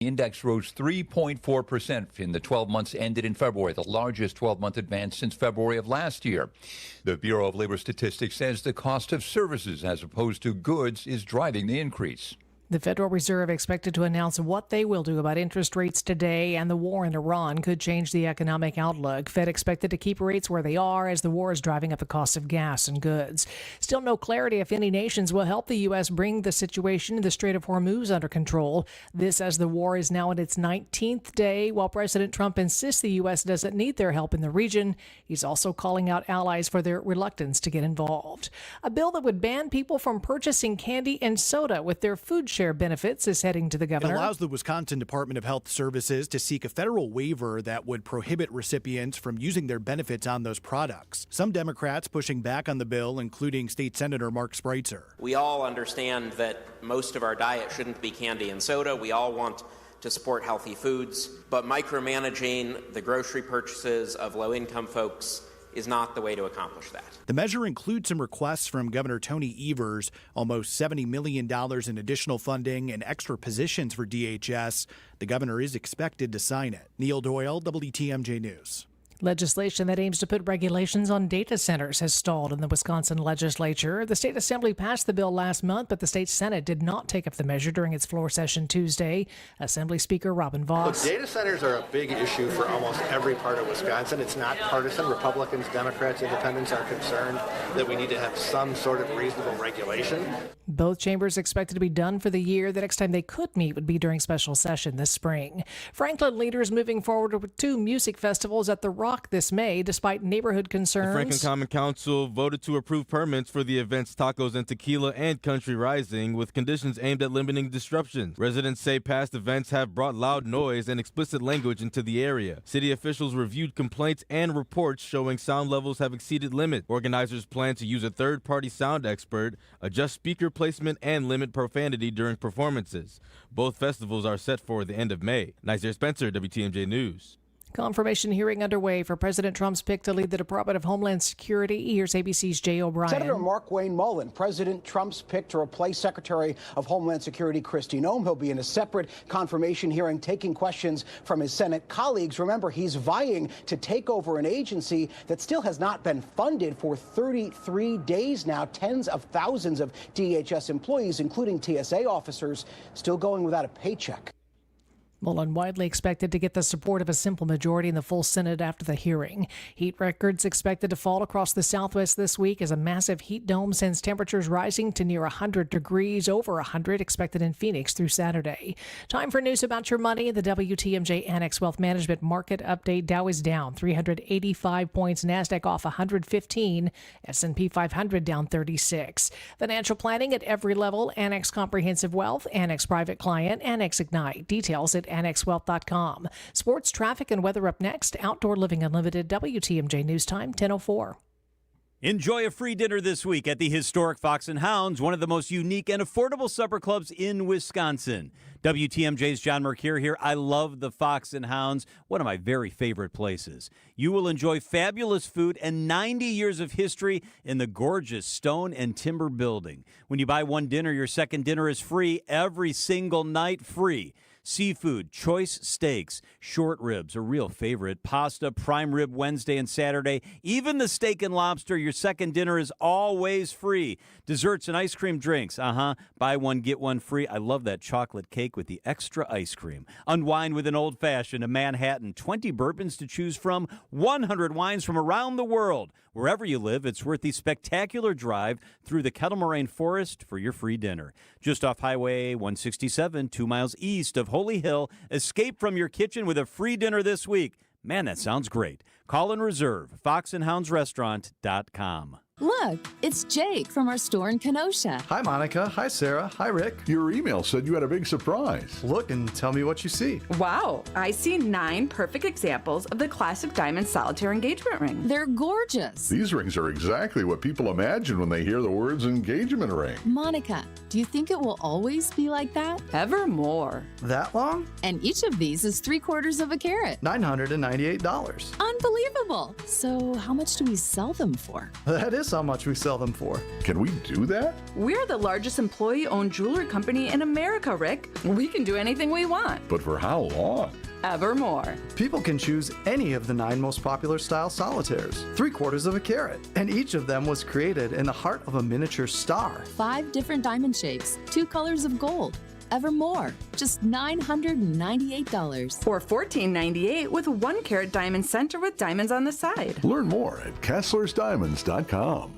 The index rose 3.4% in the 12 months ended in February, the largest 12-month advance since February of last year. The Bureau of Labor Statistics says the cost of services as opposed to goods is driving the increase. The Federal Reserve expected to announce what they will do about interest rates today, and the war in Iran could change the economic outlook. Fed expected to keep rates where they are as the war is driving up the cost of gas and goods. Still no clarity if any nations will help the U.S. bring the situation in the Strait of Hormuz under control. This as the war is now in its 19th day. While President Trump insists the U.S. doesn't need their help in the region, he's also calling out allies for their reluctance to get involved. A bill that would ban people from purchasing candy and soda with their food share benefits is heading to the governor. It allows the Wisconsin Department of Health Services to seek a federal waiver that would prohibit recipients from using their benefits on those products. Some Democrats pushing back on the bill, including State Senator Mark Spreitzer. We all understand that most of our diet shouldn't be candy and soda. We all want to support healthy foods, but micromanaging the grocery purchases of low-income folks is not the way to accomplish that. The measure includes some requests from Governor Tony Evers, almost $70 million in additional funding and extra positions for DHS. The governor is expected to sign it. Neil Doyle, WTMJ News. Legislation that aims to put regulations on data centers has stalled in the Wisconsin legislature. The state assembly passed the bill last month, but the state Senate did not take up the measure during its floor session Tuesday. Assembly Speaker Robin Vos. Look, data centers are a big issue for almost every part of Wisconsin. It's not partisan. Republicans, Democrats, Independents are concerned that we need to have some sort of reasonable regulation. Both chambers expected to be done for the year. The next time they could meet would be during special session this spring. Franklin leaders moving forward with 2 music festivals at the Rock this May, despite neighborhood concerns. The Franklin Common Council voted to approve permits for the events Tacos and Tequila and Country Rising, with conditions aimed at limiting disruptions. Residents say past events have brought loud noise and explicit language into the area. City officials reviewed complaints and reports showing sound levels have exceeded limits. Organizers plan to use a third-party sound expert, adjust speaker placement, and limit profanity during performances. Both festivals are set for the end of May. Nizer Spencer, WTMJ News. Confirmation hearing underway for President Trump's pick to lead the Department of Homeland Security. Here's ABC's Jay O'Brien. Senator Mark Wayne Mullen, President Trump's pick to replace Secretary of Homeland Security Kristi Noem. He'll be in a separate confirmation hearing, taking questions from his Senate colleagues. Remember, he's vying to take over an agency that still has not been funded for 33 days now. Tens of thousands of DHS employees, including TSA officers, still going without a paycheck. Mullen widely expected to get the support of a simple majority in the full Senate after the hearing. Heat records expected to fall across the Southwest this week as a massive heat dome sends temperatures rising to near 100 degrees, over 100 expected in Phoenix through Saturday. Time for news about your money. The WTMJ Annex Wealth Management Market Update. Dow is down 385 points. NASDAQ off 115. S&P 500 down 36. Financial planning at every level. Annex Comprehensive Wealth, Annex Private Client, Annex Ignite. Details at annexwealth.com. Sports, traffic, and weather up next. Outdoor Living Unlimited, WTMJ News Time, 10:04. Enjoy a free dinner this week at the historic Fox and Hounds, one of the most unique and affordable supper clubs in Wisconsin. WTMJ's John Mercure here. I love the Fox and Hounds, one of my very favorite places. You will enjoy fabulous food and 90 years of history in the gorgeous stone and timber building. When you buy one dinner, your second dinner is free every single night, free. Seafood, choice steaks, short ribs, a real favorite, pasta, prime rib Wednesday and Saturday, even the steak and lobster. Your second dinner is always free. Desserts and ice cream drinks, buy one, get one free. I love that chocolate cake with the extra ice cream. Unwind with an old-fashioned, a Manhattan, 20 bourbons to choose from, 100 wines from around the world. Wherever you live, it's worth the spectacular drive through the Kettle Moraine Forest for your free dinner. Just off Highway 167, 2 miles east of Holy Hill. Escape from your kitchen with a free dinner this week. Man, that sounds great. Call and reserve. foxandhoundsrestaurant.com. Look, it's Jake from our store in Kenosha. Hi, Monica. Hi, Sarah. Hi, Rick. Your email said you had a big surprise. Look and tell me what you see. Wow, I see 9 perfect examples of the classic diamond solitaire engagement ring. They're gorgeous. These rings are exactly what people imagine when they hear the words engagement ring. Monica, Do you think it will always be like that? Evermore. That long? And each of these is 3/4 of a carat. $998. Unbelievable. So how much do we sell them for? That is how much we sell them for. Can we do that? We're the largest employee-owned jewelry company in America, Rick. We can do anything we want. But for how long? Evermore. People can choose any of the 9 most popular style solitaires, 3/4 of a carat, and each of them was created in the heart of a miniature star. 5 different diamond shapes, 2 colors of gold. Evermore. Just $998. Or $14.98 with 1 carat diamond center with diamonds on the side. Learn more at KesslersDiamonds.com.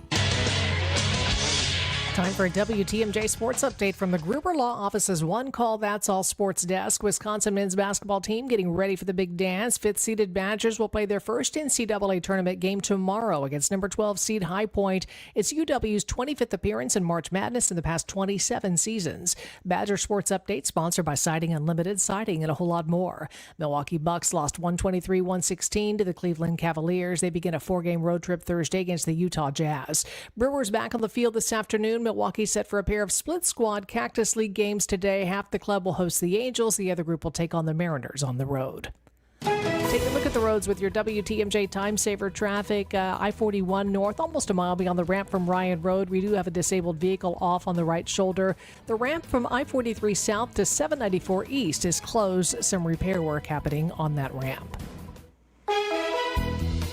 Time for a WTMJ Sports Update from the Gruber Law Office's One Call That's All Sports Desk. Wisconsin men's basketball team getting ready for the big dance. 5th-seeded Badgers will play their first NCAA tournament game tomorrow against number 12 seed High Point. It's UW's 25th appearance in March Madness in the past 27 seasons. Badger Sports Update sponsored by Siding Unlimited, Siding, and a whole lot more. Milwaukee Bucks lost 123-116 to the Cleveland Cavaliers. They begin a 4-game road trip Thursday against the Utah Jazz. Brewers back on the field this afternoon. Milwaukee set for a pair of split squad Cactus League games today. Half the club will host the Angels. The other group will take on the Mariners on the road. Take a look at the roads with your WTMJ Time Saver traffic. I-41 north, almost a mile beyond the ramp from Ryan Road. We do have a disabled vehicle off on the right shoulder. The ramp from I-43 south to 794 east is closed. Some repair work happening on that ramp.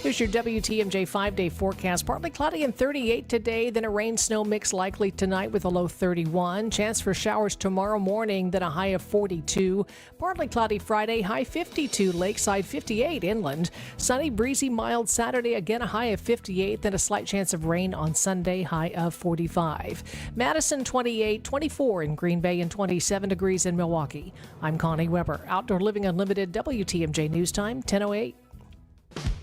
Here's your WTMJ 5-day forecast. Partly cloudy and 38 today, then a rain-snow mix likely tonight with a low 31. Chance for showers tomorrow morning, then a high of 42. Partly cloudy Friday, high 52. Lakeside 58 inland. Sunny, breezy, mild Saturday, again a high of 58. Then a slight chance of rain on Sunday, high of 45. Madison 28, 24 in Green Bay, and 27 degrees in Milwaukee. I'm Connie Weber. Outdoor Living Unlimited, WTMJ News Time, 10:08.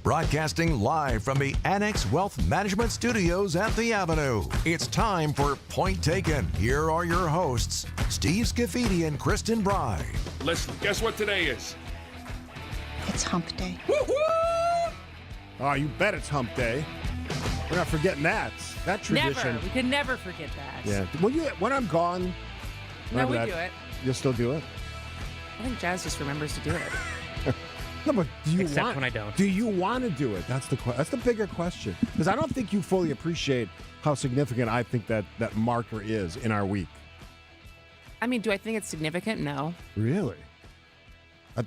Broadcasting live from the Annex Wealth Management Studios at the Avenue. It's time for Point Taken. Here are your hosts, Steve Scafidi and Kristen Bry. Listen, guess what today is? It's hump day. Woo-hoo! Oh, you bet it's hump day. We're not forgetting that tradition. Never. We can never forget that. Yeah. When I'm gone, no, we do it. You'll still do it? I think Jazz just remembers to do it. No, but Except when I don't. Do you want to do it? That's the bigger question. Because I don't think you fully appreciate how significant I think that marker is in our week. I mean, do I think it's significant? No. Really?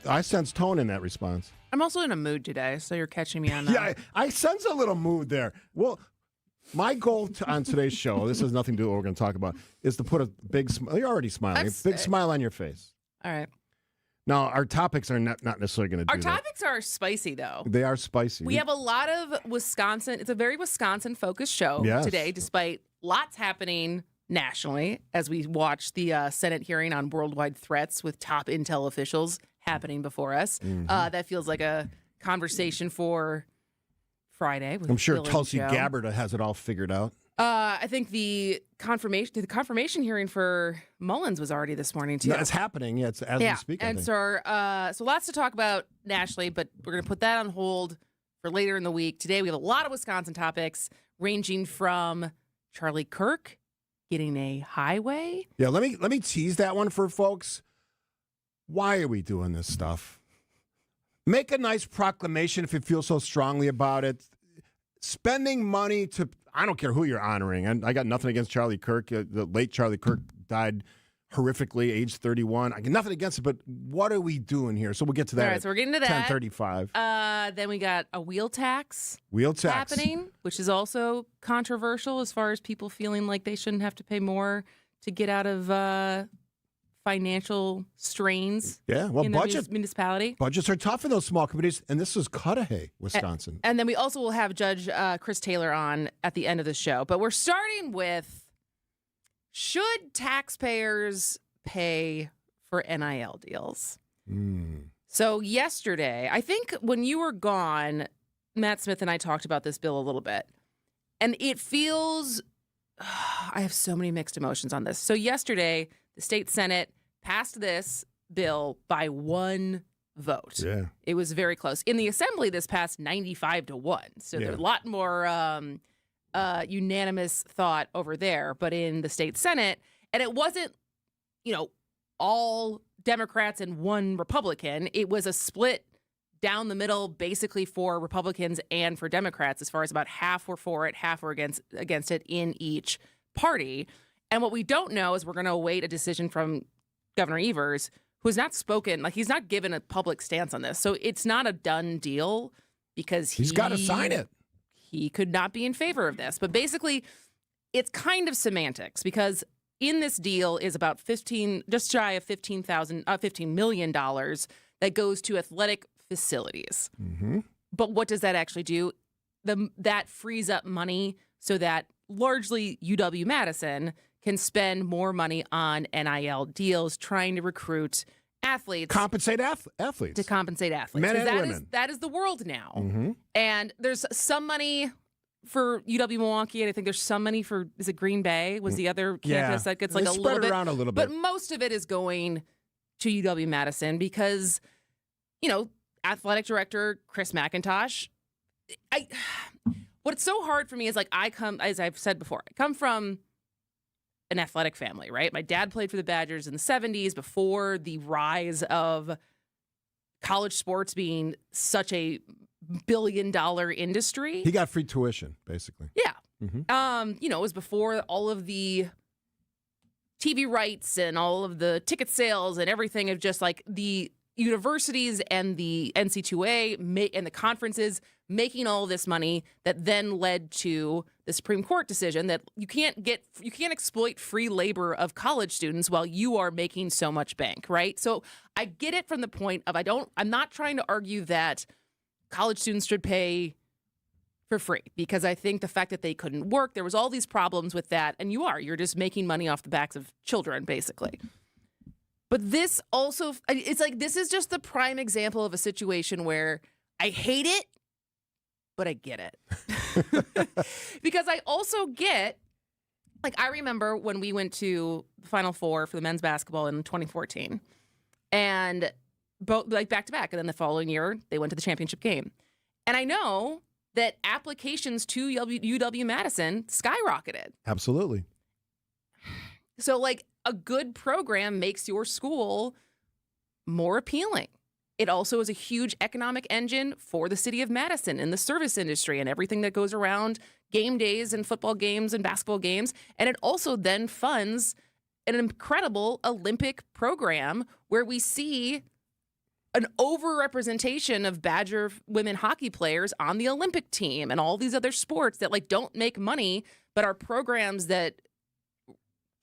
I sense tone in that response. I'm also in a mood today, so you're catching me on that. Yeah, I sense a little mood there. Well, my goal on today's show, this has nothing to do with what we're going to talk about, is to put a big smile. You're already smiling. A big smile on your face. All right. Now, our topics are not necessarily going to do Our topics are spicy, though. They are spicy. We have a lot of Wisconsin. It's a very Wisconsin-focused show today, despite lots happening nationally as we watch the Senate hearing on worldwide threats with top intel officials happening before us. Mm-hmm. That feels like a conversation for Friday. With I'm sure Bill and Tulsi Joe. Gabbard has it all figured out. I think the confirmation hearing for Mullins was already this morning, too. No, it's happening. Yeah, it's as we speak. And so lots to talk about nationally, but we're going to put that on hold for later in the week. Today, we have a lot of Wisconsin topics, ranging from Charlie Kirk getting a highway. Yeah, let me tease that one for folks. Why are we doing this stuff? Make a nice proclamation if you feel so strongly about it. Spending money to, I don't care who you're honoring. I got nothing against Charlie Kirk. The late Charlie Kirk died horrifically, age 31. I got nothing against it, but what are we doing here? So we'll get to that. All right, so we're getting to that. 10:35. Then we got a wheel tax. Tax happening, which is also controversial as far as people feeling like they shouldn't have to pay more to get out of financial strains. Yeah, well, in the municipality. Budgets are tough in those small communities, and this is Cudahy, Wisconsin. And then we also will have Judge Chris Taylor on at the end of the show. But we're starting with, should taxpayers pay for NIL deals? So yesterday, I think when you were gone, Matt Smith and I talked about this bill a little bit. And it feels, I have so many mixed emotions on this. So yesterday, the state Senate passed this bill by one vote. Yeah. It was very close. In the Assembly, this passed 95-1. So there's a lot more unanimous thought over there. But in the state Senate, And it wasn't, all Democrats and one Republican. It was a split down the middle, basically for Republicans and for Democrats, as far as about half were for it, half were against it in each party. And what we don't know is we're going to await a decision from Governor Evers, who has not spoken, he's not given a public stance on this. So it's not a done deal because he's got to sign it. He could not be in favor of this. But basically, it's kind of semantics because in this deal is about just shy of $15 million that goes to athletic facilities. Mm-hmm. But what does that actually do? That frees up money so that largely UW-Madison can spend more money on NIL deals trying to recruit athletes. Compensate athletes. To compensate athletes. Men and women. That is the world now. Mm-hmm. And there's some money for UW-Milwaukee, and I think there's some money for, is it Green Bay? Was the other campus that gets they a spread little it bit. around a little bit. But most of it is going to UW-Madison because, athletic director Chris McIntosh, what's so hard for me is as I've said before, I come from an athletic family, right? My dad played for the Badgers in the 70s before the rise of college sports being such a billion-dollar industry. He got free tuition, basically. Yeah. Mm-hmm. It was before all of the TV rights and all of the ticket sales and everything of just the universities and the NC2A and the conferences making all this money that then led to the Supreme Court decision that you can't exploit free labor of college students while you are making so much bank, right? So I get it from the point of I'm not trying to argue that college students should pay for free because I think the fact that they couldn't work, there was all these problems with that, and you're just making money off the backs of children, basically. But this also, it's this is just the prime example of a situation where I hate it, but I get it. Because I also get, I remember when we went to the Final Four for the men's basketball in 2014, and both back to back, and then the following year they went to the championship game. And I know that applications to UW-Madison skyrocketed. Absolutely. So a good program makes your school more appealing. It also is a huge economic engine for the city of Madison in the service industry and everything that goes around game days and football games and basketball games. And it also then funds an incredible Olympic program where we see an overrepresentation of Badger women hockey players on the Olympic team and all these other sports that don't make money, but are programs that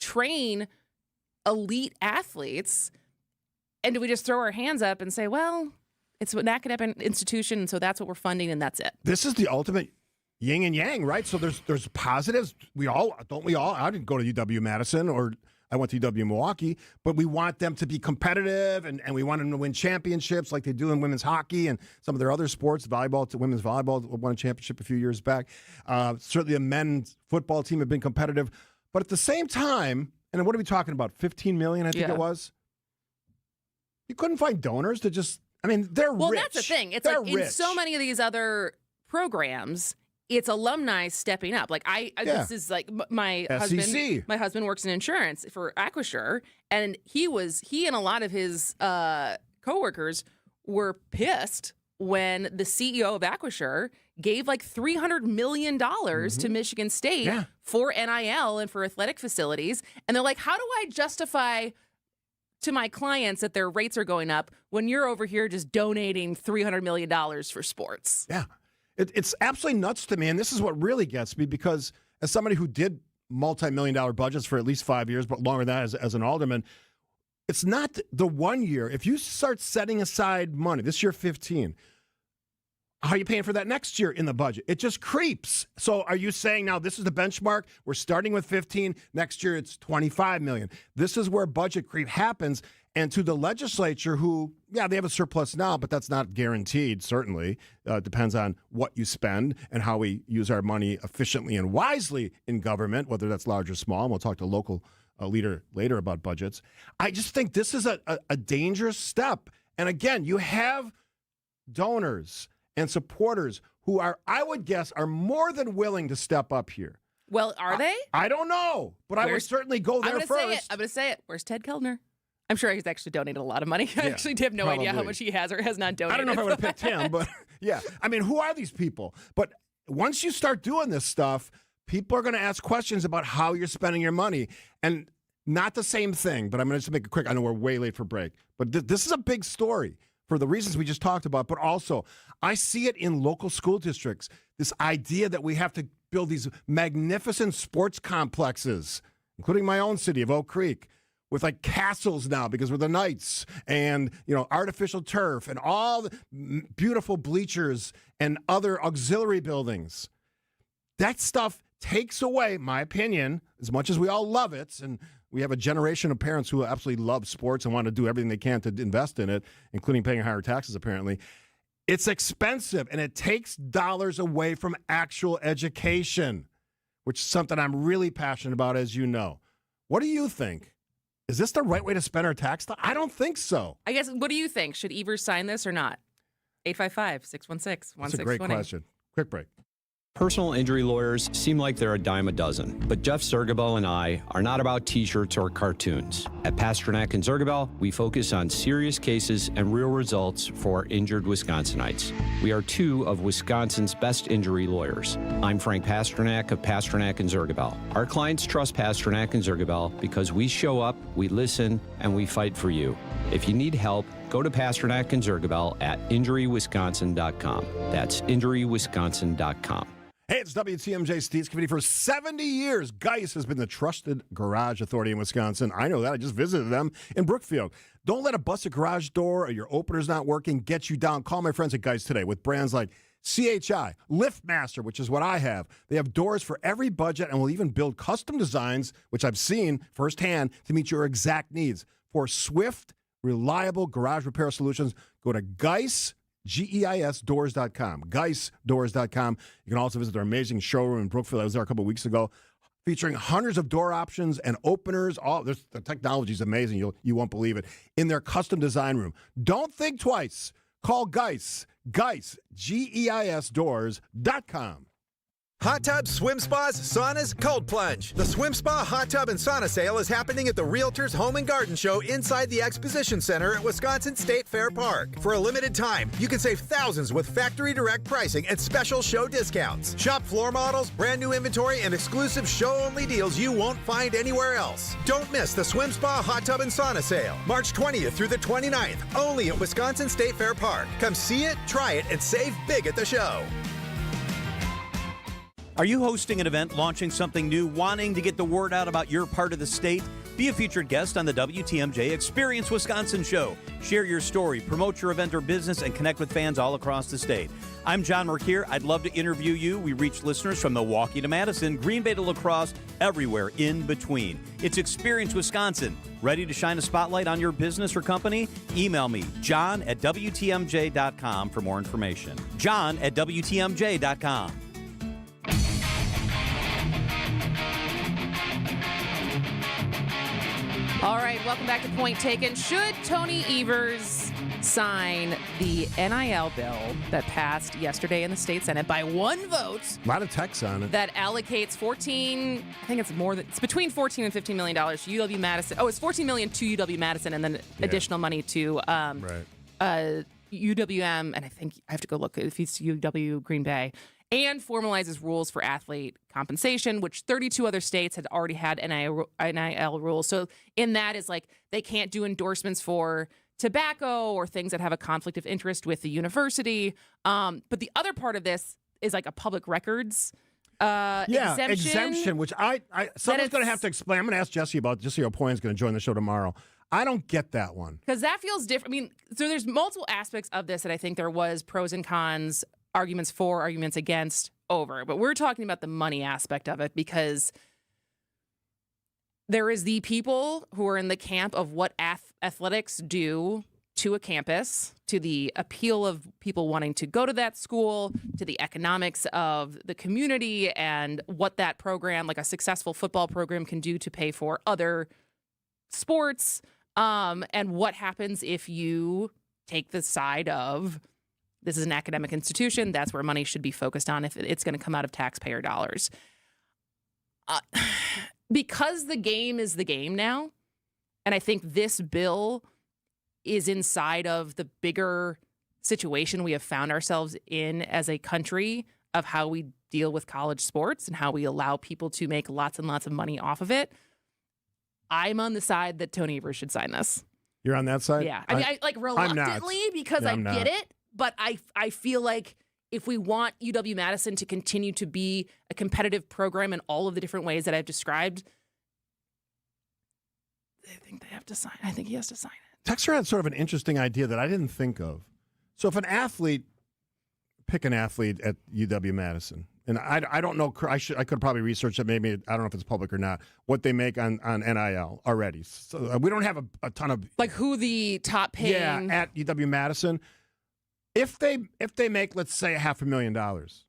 train elite athletes. And do we just throw our hands up and say, well, it's an academic institution, and so that's what we're funding, and that's it? This is the ultimate yin and yang, right? So there's positives. Don't we all? I didn't go to UW-Madison, or I went to UW-Milwaukee, but we want them to be competitive, and we want them to win championships like they do in women's hockey and some of their other sports. Women's volleyball won a championship a few years back. Certainly the men's football team have been competitive. But at the same time, and what are we talking about, $15 million, I think it was? You couldn't find donors to just, they're rich. Well, that's the thing. It's they're in rich. So many of these other programs, it's alumni stepping up. This is my husband. SEC. My husband works in insurance for Acrisure, and he and a lot of his coworkers were pissed when the CEO of Acrisure gave $300 million to Michigan State for NIL and for athletic facilities. And they're like, how do I justify to my clients that their rates are going up when you're over here just donating $300 million for sports? Yeah. It's absolutely nuts to me. And this is what really gets me, because as somebody who did multi-million-dollar budgets for at least 5 years, but longer than that as an alderman, it's not the 1 year. If you start setting aside money, this year 15, how are you paying for that next year in the budget? It just creeps. So are you saying now this is the benchmark? We're starting with 15. Next year it's 25 million. This is where budget creep happens. And to the legislature, who, they have a surplus now, but that's not guaranteed, certainly. Depends on what you spend and how we use our money efficiently and wisely in government, whether that's large or small. And we'll talk to a local leader later about budgets. I just think this is a dangerous step. And again, you have donors and supporters who are, I would guess, are more than willing to step up here. Well, are they? I don't know, but I would certainly go there first. I'm going to say it. Where's Ted Kellner? I'm sure he's actually donated a lot of money. I actually have no idea how much he has or has not donated. I don't know if I would have picked him, but yeah. I mean, who are these people? But once you start doing this stuff, people are going to ask questions about how you're spending your money. And not the same thing, but I'm going to just make it quick. I know we're way late for break. But this is a big story for the reasons we just talked about. But also, I see it in local school districts, this idea that we have to build these magnificent sports complexes, including my own city of Oak Creek, with like castles now because we're the Knights, and artificial turf and all the beautiful bleachers and other auxiliary buildings. That stuff takes away, my opinion, as much as we all love it, and we have a generation of parents who absolutely love sports and want to do everything they can to invest in it, including paying higher taxes, apparently. It's expensive, and it takes dollars away from actual education, which is something I'm really passionate about, as you know. What do you think? Is this the right way to spend our tax? I don't think so. I guess, what do you think? Should Evers sign this or not? 855-616-1620. That's a great question. Quick break. Personal injury lawyers seem like they're a dime a dozen, but Jeff Zergabel and I are not about t-shirts or cartoons. At Pasternak and Zergabel, we focus on serious cases and real results for injured Wisconsinites. We are two of Wisconsin's best injury lawyers. I'm Frank Pasternak of Pasternak and Zergabel. Our clients trust Pasternak and Zergabel because we show up, we listen, and we fight for you. If you need help, go to Pasternak and Zergabel at injurywisconsin.com. That's injurywisconsin.com. Hey, it's WTMJ Steve Scafidi. For 70 years, Geis has been the trusted garage authority in Wisconsin. I know that. I just visited them in Brookfield. Don't let a busted garage door or your opener's not working get you down. Call my friends at Geis today with brands like CHI, LiftMaster, which is what I have. They have doors for every budget and will even build custom designs, which I've seen firsthand, to meet your exact needs. For swift, reliable garage repair solutions, go to Geis, Geis doors.com, geisdoors.com. You can also visit their amazing showroom in Brookfield. I was there a couple of weeks ago, featuring hundreds of door options and openers. The technology is amazing. You won't believe it. In their custom design room. Don't think twice. Call Geis, Geis doors.com. Hot tubs, swim spas, saunas, cold plunge. The Swim Spa Hot Tub and Sauna Sale is happening at the Realtors Home and Garden Show inside the Exposition Center at Wisconsin State Fair Park. For a limited time, you can save thousands with factory direct pricing and special show discounts. Shop floor models, brand new inventory, and exclusive show-only deals you won't find anywhere else. Don't miss the Swim Spa Hot Tub and Sauna Sale, March 20th through the 29th, only at Wisconsin State Fair Park. Come see it, try it, and save big at the show. Are you hosting an event, launching something new, wanting to get the word out about your part of the state? Be a featured guest on the WTMJ Experience Wisconsin show. Share your story, promote your event or business, and connect with fans all across the state. I'm John Merkier. I'd love to interview you. We reach listeners from Milwaukee to Madison, Green Bay to La Crosse, everywhere in between. It's Experience Wisconsin. Ready to shine a spotlight on your business or company? Email me, john@WTMJ.com for more information. john@WTMJ.com. All right, welcome back to Point Taken. Should Tony Evers sign the NIL bill that passed yesterday in the state Senate by one vote? A lot of text on it. That allocates it's between $14 and $15 million to UW Madison. Oh, it's $14 million to UW Madison and then additional money to UWM, and I think I have to go look if it's UW Green Bay. And formalizes rules for athlete compensation, which 32 other states had already had NIL rules. So in that is like they can't do endorsements for tobacco or things that have a conflict of interest with the university. But the other part of this is like a public records exemption, which someone's going to have to explain. I'm going to ask Jesse about. Jesse O'Poyen's going to join the show tomorrow. I don't get that one. Because that feels different. I mean, so there's multiple aspects of this that I think there was pros and cons, arguments for, arguments against, over. But we're talking about the money aspect of it because there is the people who are in the camp of what athletics do to a campus, to the appeal of people wanting to go to that school, to the economics of the community and what that program, like a successful football program, can do to pay for other sports, and what happens if you take the side of this is an academic institution. That's where money should be focused on if it's going to come out of taxpayer dollars. Because the game is the game now, and I think this bill is inside of the bigger situation we have found ourselves in as a country of how we deal with college sports and how we allow people to make lots and lots of money off of it. I'm on the side that Tony Evers should sign this. You're on that side? Yeah. I mean, I like reluctantly because I get it, but I feel like if we want UW-Madison to continue to be a competitive program in all of the different ways that I've described, I think they have to sign. I think he has to sign it. Texter had sort of an interesting idea that I didn't think of. So if an athlete, pick an athlete at UW-Madison, and I don't know, I could probably research it, maybe, I don't know if it's public or not, what they make on NIL already. So we don't have a ton of... Like who the top paying... Yeah, at UW-Madison. If they make, let's say, $500,000,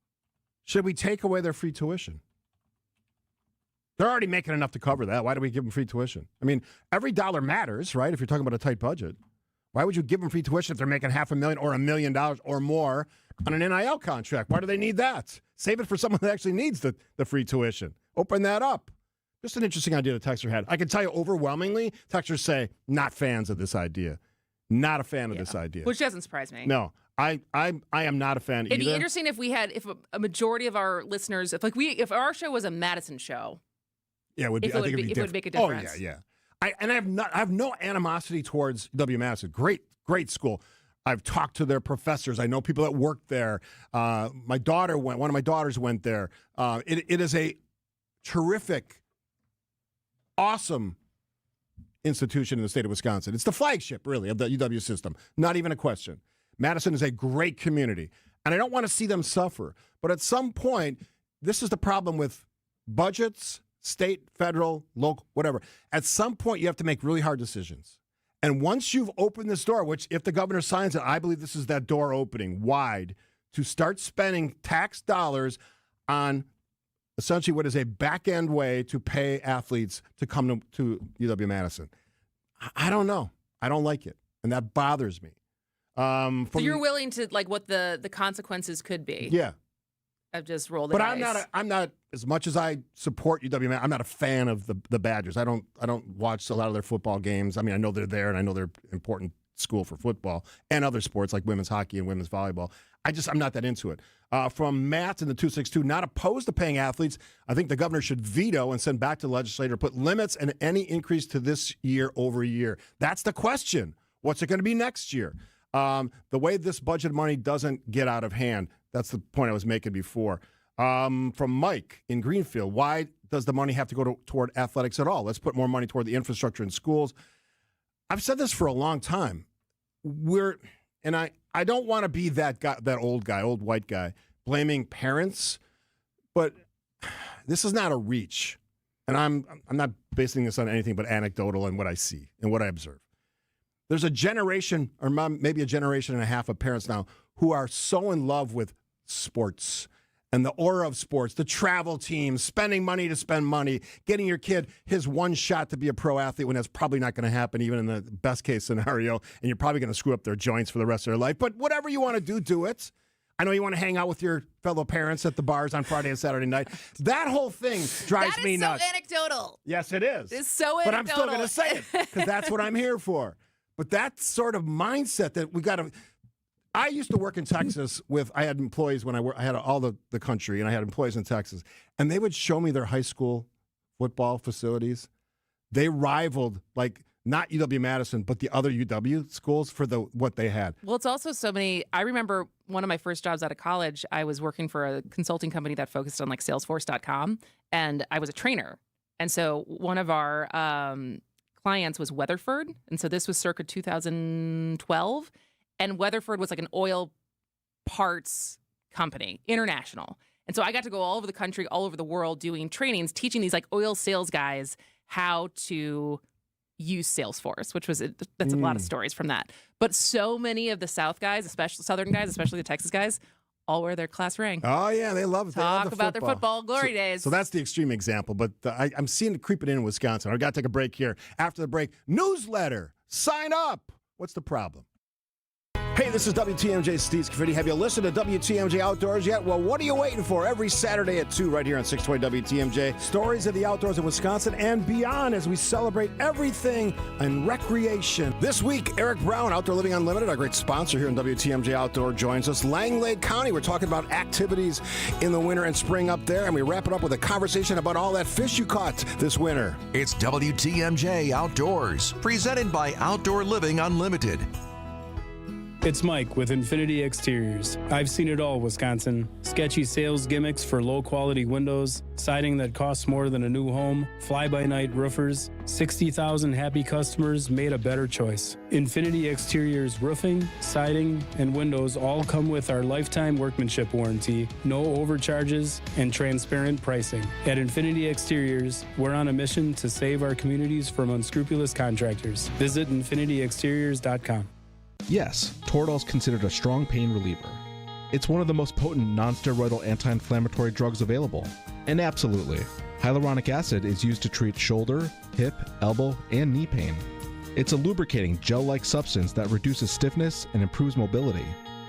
should we take away their free tuition? They're already making enough to cover that. Why do we give them free tuition? I mean, every dollar matters, right? If you're talking about a tight budget. Why would you give them free tuition if they're making $500,000 or $1 million or more on an NIL contract? Why do they need that? Save it for someone that actually needs the free tuition. Open that up. Just an interesting idea that Texter had. I can tell you overwhelmingly, Texters say, not fans of this idea. Not a fan of this idea. Which doesn't surprise me. No, I am not a fan either. It'd be interesting if a majority of our listeners, if our show was a Madison show. Yeah, it would be. I think it'd be different. It would make a difference. Oh, yeah. I have no animosity towards UW-Madison. Great school. I've talked to their professors. I know people that work there. My daughter went. One of my daughters went there. It is a terrific, awesome institution in the state of Wisconsin. It's the flagship, really, of the UW system. Not even a question. Madison is a great community, and I don't want to see them suffer. But at some point, this is the problem with budgets. State, federal, local, whatever. At some point, you have to make really hard decisions. And once you've opened this door, which if the governor signs it, I believe this is that door opening wide to start spending tax dollars on essentially what is a back-end way to pay athletes to come to UW-Madison. I don't know. I don't like it. And that bothers me. So you're willing to, like, what the consequences could be? Yeah. I've just rolled the dice. But I'm not as much as I support UW. I'm not a fan of the Badgers. I don't watch a lot of their football games. I mean, I know they're there, and I know they're important school for football and other sports like women's hockey and women's volleyball. I'm not that into it. From Matt in the 262, not opposed to paying athletes. I think the governor should veto and send back to the legislature, put limits and any increase to this year over year. That's the question. What's it going to be next year? The way this budget money doesn't get out of hand. That's the point I was making before. From Mike in Greenfield, why does the money have to go toward athletics at all? Let's put more money toward the infrastructure in schools. I've said this for a long time. I don't want to be that guy, that old white guy, blaming parents, but this is not a reach. And I'm not basing this on anything but anecdotal and what I see and what I observe. There's a generation, or maybe a generation and a half of parents now who are so in love with sports and the aura of sports, the travel teams, spending money to spend money, getting your kid his one shot to be a pro athlete when that's probably not going to happen, even in the best case scenario, and you're probably going to screw up their joints for the rest of their life. But whatever you want to do it. I know you want to hang out with your fellow parents at the bars on Friday and Saturday night. That whole thing drives me nuts. That is so anecdotal. Yes, it is. It's so anecdotal. But I'm still going to say it because that's what I'm here for. But that sort of mindset that we got to... I used to work in Texas I had employees when I had all the country, and I had employees in Texas, and they would show me their high school football facilities. They rivaled, like, not UW-Madison, but the other UW schools for what they had. Well, it's also so many. I remember one of my first jobs out of college, I was working for a consulting company that focused on, like, Salesforce.com, and I was a trainer. And so one of our clients was Weatherford, and so this was circa 2012. And Weatherford was like an oil parts company, international. And so I got to go all over the country, all over the world doing trainings, teaching these like oil sales guys how to use Salesforce, that's a lot of stories from that. But so many of the South guys, especially Southern guys, especially the Texas guys, all wear their class ring. Oh, yeah, they love it. Talk about their football glory days. So that's the extreme example, but I'm seeing it creeping in Wisconsin. I've got to take a break here. After the break, newsletter, sign up. What's the problem? Hey, this is WTMJ Steve Scafidi. Have you listened to WTMJ Outdoors yet? Well, what are you waiting for? Every Saturday at 2 right here on 620 WTMJ. Stories of the outdoors of Wisconsin and beyond as we celebrate everything in recreation. This week, Eric Brown, Outdoor Living Unlimited, our great sponsor here in WTMJ Outdoor, joins us. Langley County, we're talking about activities in the winter and spring up there, and we wrap it up with a conversation about all that fish you caught this winter. It's WTMJ Outdoors, presented by Outdoor Living Unlimited. It's Mike with Infinity Exteriors. I've seen it all, Wisconsin. Sketchy sales gimmicks for low-quality windows, siding that costs more than a new home, fly-by-night roofers. 60,000 happy customers made a better choice. Infinity Exteriors roofing, siding, and windows all come with our lifetime workmanship warranty, no overcharges, and transparent pricing. At Infinity Exteriors, we're on a mission to save our communities from unscrupulous contractors. Visit infinityexteriors.com. Yes, Toradol is considered a strong pain reliever. It's one of the most potent non-steroidal anti-inflammatory drugs available. And absolutely, hyaluronic acid is used to treat shoulder, hip, elbow, and knee pain. It's a lubricating gel-like substance that reduces stiffness and improves mobility.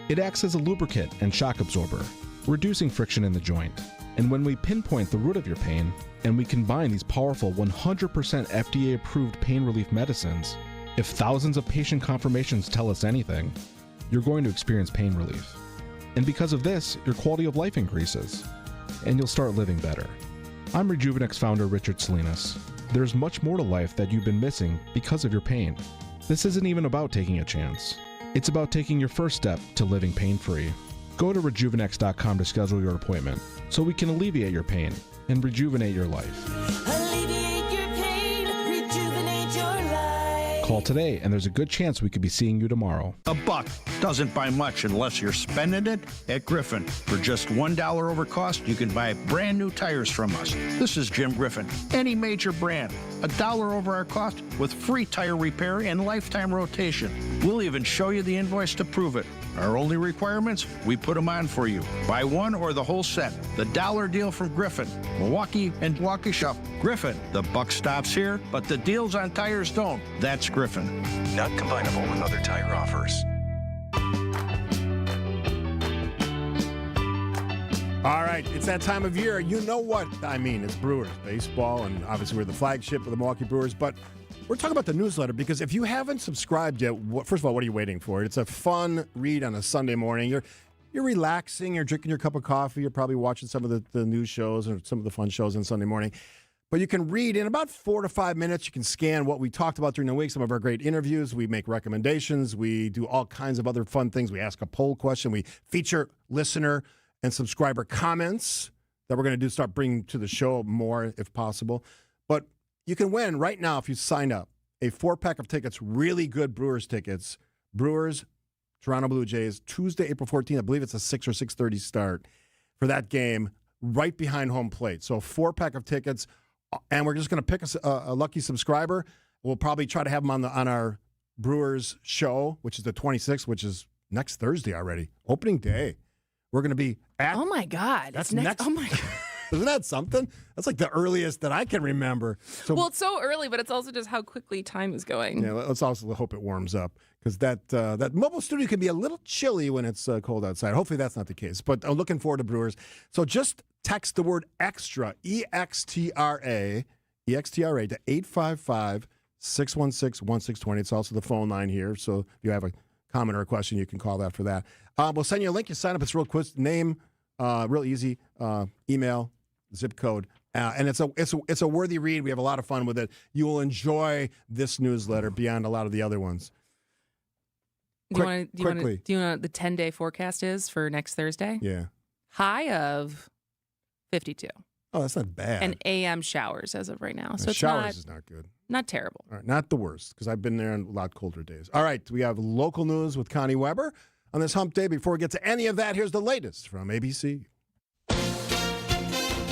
It acts as a lubricant and shock absorber, reducing friction in the joint. And when we pinpoint the root of your pain, and we combine these powerful 100% FDA-approved pain relief medicines, if thousands of patient confirmations tell us anything, you're going to experience pain relief. And because of this, your quality of life increases, and you'll start living better. I'm Rejuvenex founder Richard Salinas. There's much more to life that you've been missing because of your pain. This isn't even about taking a chance. It's about taking your first step to living pain-free. Go to rejuvenex.com to schedule your appointment so we can alleviate your pain and rejuvenate your life. Call today, and there's a good chance we could be seeing you tomorrow. A buck doesn't buy much unless you're spending it at Griffin. For just $1 over cost, you can buy brand new tires from us. This is Jim Griffin. Any major brand, $1 over our cost with free tire repair and lifetime rotation. We'll even show you the invoice to prove it. Our only requirements, we put them on for you. Buy one or the whole set. The dollar deal from Griffin. Milwaukee and Waukesha. Griffin. The buck stops here, but the deals on tires don't. That's Griffin. Not combinable with other tire offers. All right, it's that time of year. You know what I mean. It's Brewers baseball, and obviously we're the flagship of the Milwaukee Brewers, but we're talking about the newsletter because if you haven't subscribed yet, first of all, what are you waiting for? It's a fun read on a Sunday morning. You're relaxing, you're drinking your cup of coffee, you're probably watching some of the news shows or some of the fun shows on Sunday morning. But you can read in about 4 to 5 minutes. You can scan what we talked about during the week, some of our great interviews. We make recommendations. We do all kinds of other fun things. We ask a poll question. We feature listener and subscriber comments that we're going to start bringing to the show more if possible. But you can win right now if you sign up a 4-pack of tickets, really good Brewers tickets. Brewers, Toronto Blue Jays, Tuesday, April 14th. I believe it's a 6 or 6:30 start for that game right behind home plate. So a 4-pack of tickets, and we're just going to pick a lucky subscriber. We'll probably try to have them on our Brewers show, which is the 26th, which is next Thursday already, opening day. We're going to be at. Oh my God! That's it's next. Oh my God! Isn't that something? That's like the earliest that I can remember. So, well, it's so early, but it's also just how quickly time is going. Yeah, let's also hope it warms up because that mobile studio can be a little chilly when it's cold outside. Hopefully that's not the case. But I'm looking forward to Brewers. So just text the word extra, EXTRA to 855-616-1620. It's also the phone line here. So if you have a comment or a question, you can call that for that. We'll send you a link. You sign up. It's real quick. Name, real easy. Email, zip code. And it's a worthy read. We have a lot of fun with it. You will enjoy this newsletter beyond a lot of the other ones. Do you know what the 10-day forecast is for next Thursday? Yeah. High of 52. Oh, that's not bad. And AM showers as of right now. So showers is not good. Not terrible. All right, not the worst, because I've been there on a lot colder days. All right, we have local news with Connie Weber on this hump day. Before we get to any of that, here's the latest from ABC.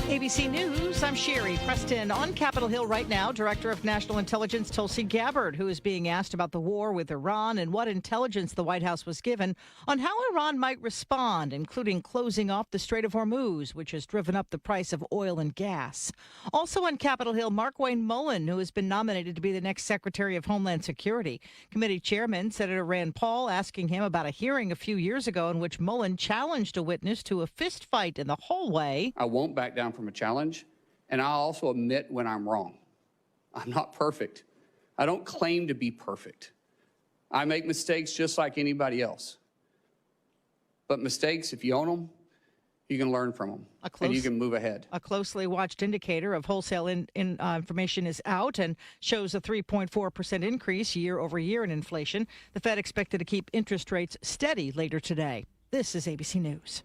ABC News, I'm Sherry Preston. On Capitol Hill right now, Director of National Intelligence Tulsi Gabbard, who is being asked about the war with Iran and what intelligence the White House was given on how Iran might respond, including closing off the Strait of Hormuz, which has driven up the price of oil and gas. Also on Capitol Hill, Markwayne Mullin, who has been nominated to be the next Secretary of Homeland Security. Committee Chairman Senator Rand Paul asking him about a hearing a few years ago in which Mullin challenged a witness to a fist fight in the hallway. I won't back down from a challenge, and I'll also admit when I'm wrong. I'm not perfect. I don't claim to be perfect. I make mistakes just like anybody else. But mistakes, if you own them, you can learn from them, and you can move ahead. A closely watched indicator of wholesale information is out and shows a 3.4% increase year over year in inflation. The Fed expected to keep interest rates steady later today. This is ABC News.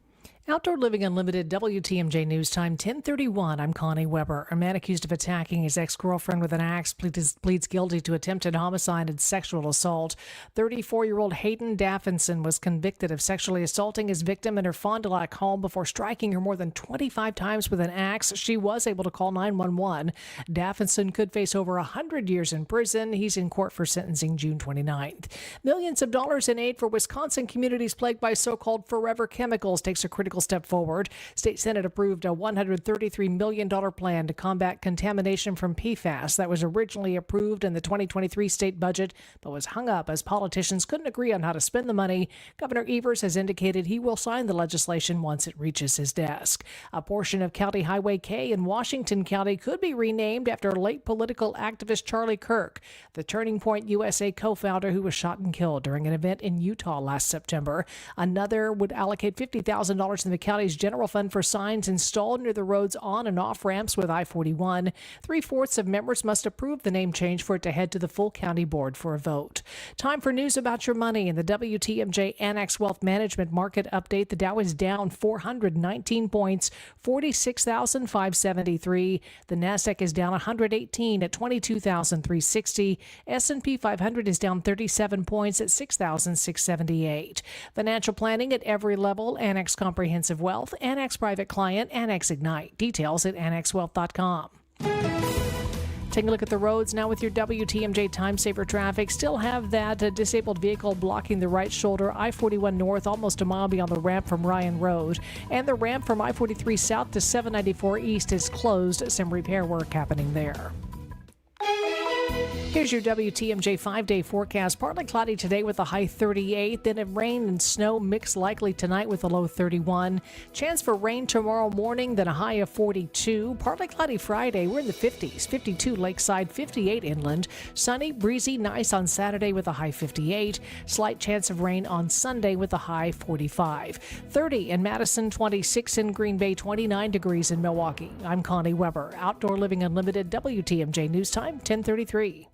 Outdoor Living Unlimited, WTMJ News Time, 10:31. I'm Connie Weber. A man accused of attacking his ex-girlfriend with an axe pleads guilty to attempted homicide and sexual assault. 34-year-old Hayden Daffinson was convicted of sexually assaulting his victim in her Fond du Lac home before striking her more than 25 times with an axe. She was able to call 911. Daffinson could face over 100 years in prison. He's in court for sentencing June 29th. Millions of dollars in aid for Wisconsin communities plagued by so-called forever chemicals takes a critical step forward. State Senate approved a $133 million plan to combat contamination from PFAS that was originally approved in the 2023 state budget, but was hung up as politicians couldn't agree on how to spend the money. Governor Evers has indicated he will sign the legislation once it reaches his desk. A portion of County Highway K in Washington County could be renamed after late political activist Charlie Kirk, the Turning Point USA co-founder who was shot and killed during an event in Utah last September. Another would allocate $50,000 in the county's general fund for signs installed near the road's on and off ramps with I-41. 3/4 of members must approve the name change for it to head to the full county board for a vote. Time for news about your money in the WTMJ Annex Wealth Management Market Update. The Dow is down 419 points, 46,573. The Nasdaq is down 118 at 22,360. S&P 500 is down 37 points at 6,678. Financial planning at every level. Annex Comprehensive Wealth, Annex Private Client, Annex Ignite. Details at annexwealth.com. Taking a look at the roads now with your WTMJ Time Saver traffic. Still have that disabled vehicle blocking the right shoulder. I-41 North, almost a mile beyond the ramp from Ryan Road. And the ramp from I-43 South to 794 East is closed. Some repair work happening there. Here's your WTMJ 5-day forecast. Partly cloudy today with a high 38. Then rain and snow mix likely tonight with a low 31. Chance for rain tomorrow morning, then a high of 42. Partly cloudy Friday. We're in the 50s. 52 lakeside, 58 inland. Sunny, breezy, nice on Saturday with a high 58. Slight chance of rain on Sunday with a high 45. 30 in Madison, 26 in Green Bay, 29 degrees in Milwaukee. I'm Connie Weber. Outdoor Living Unlimited, WTMJ News Time, 10:33.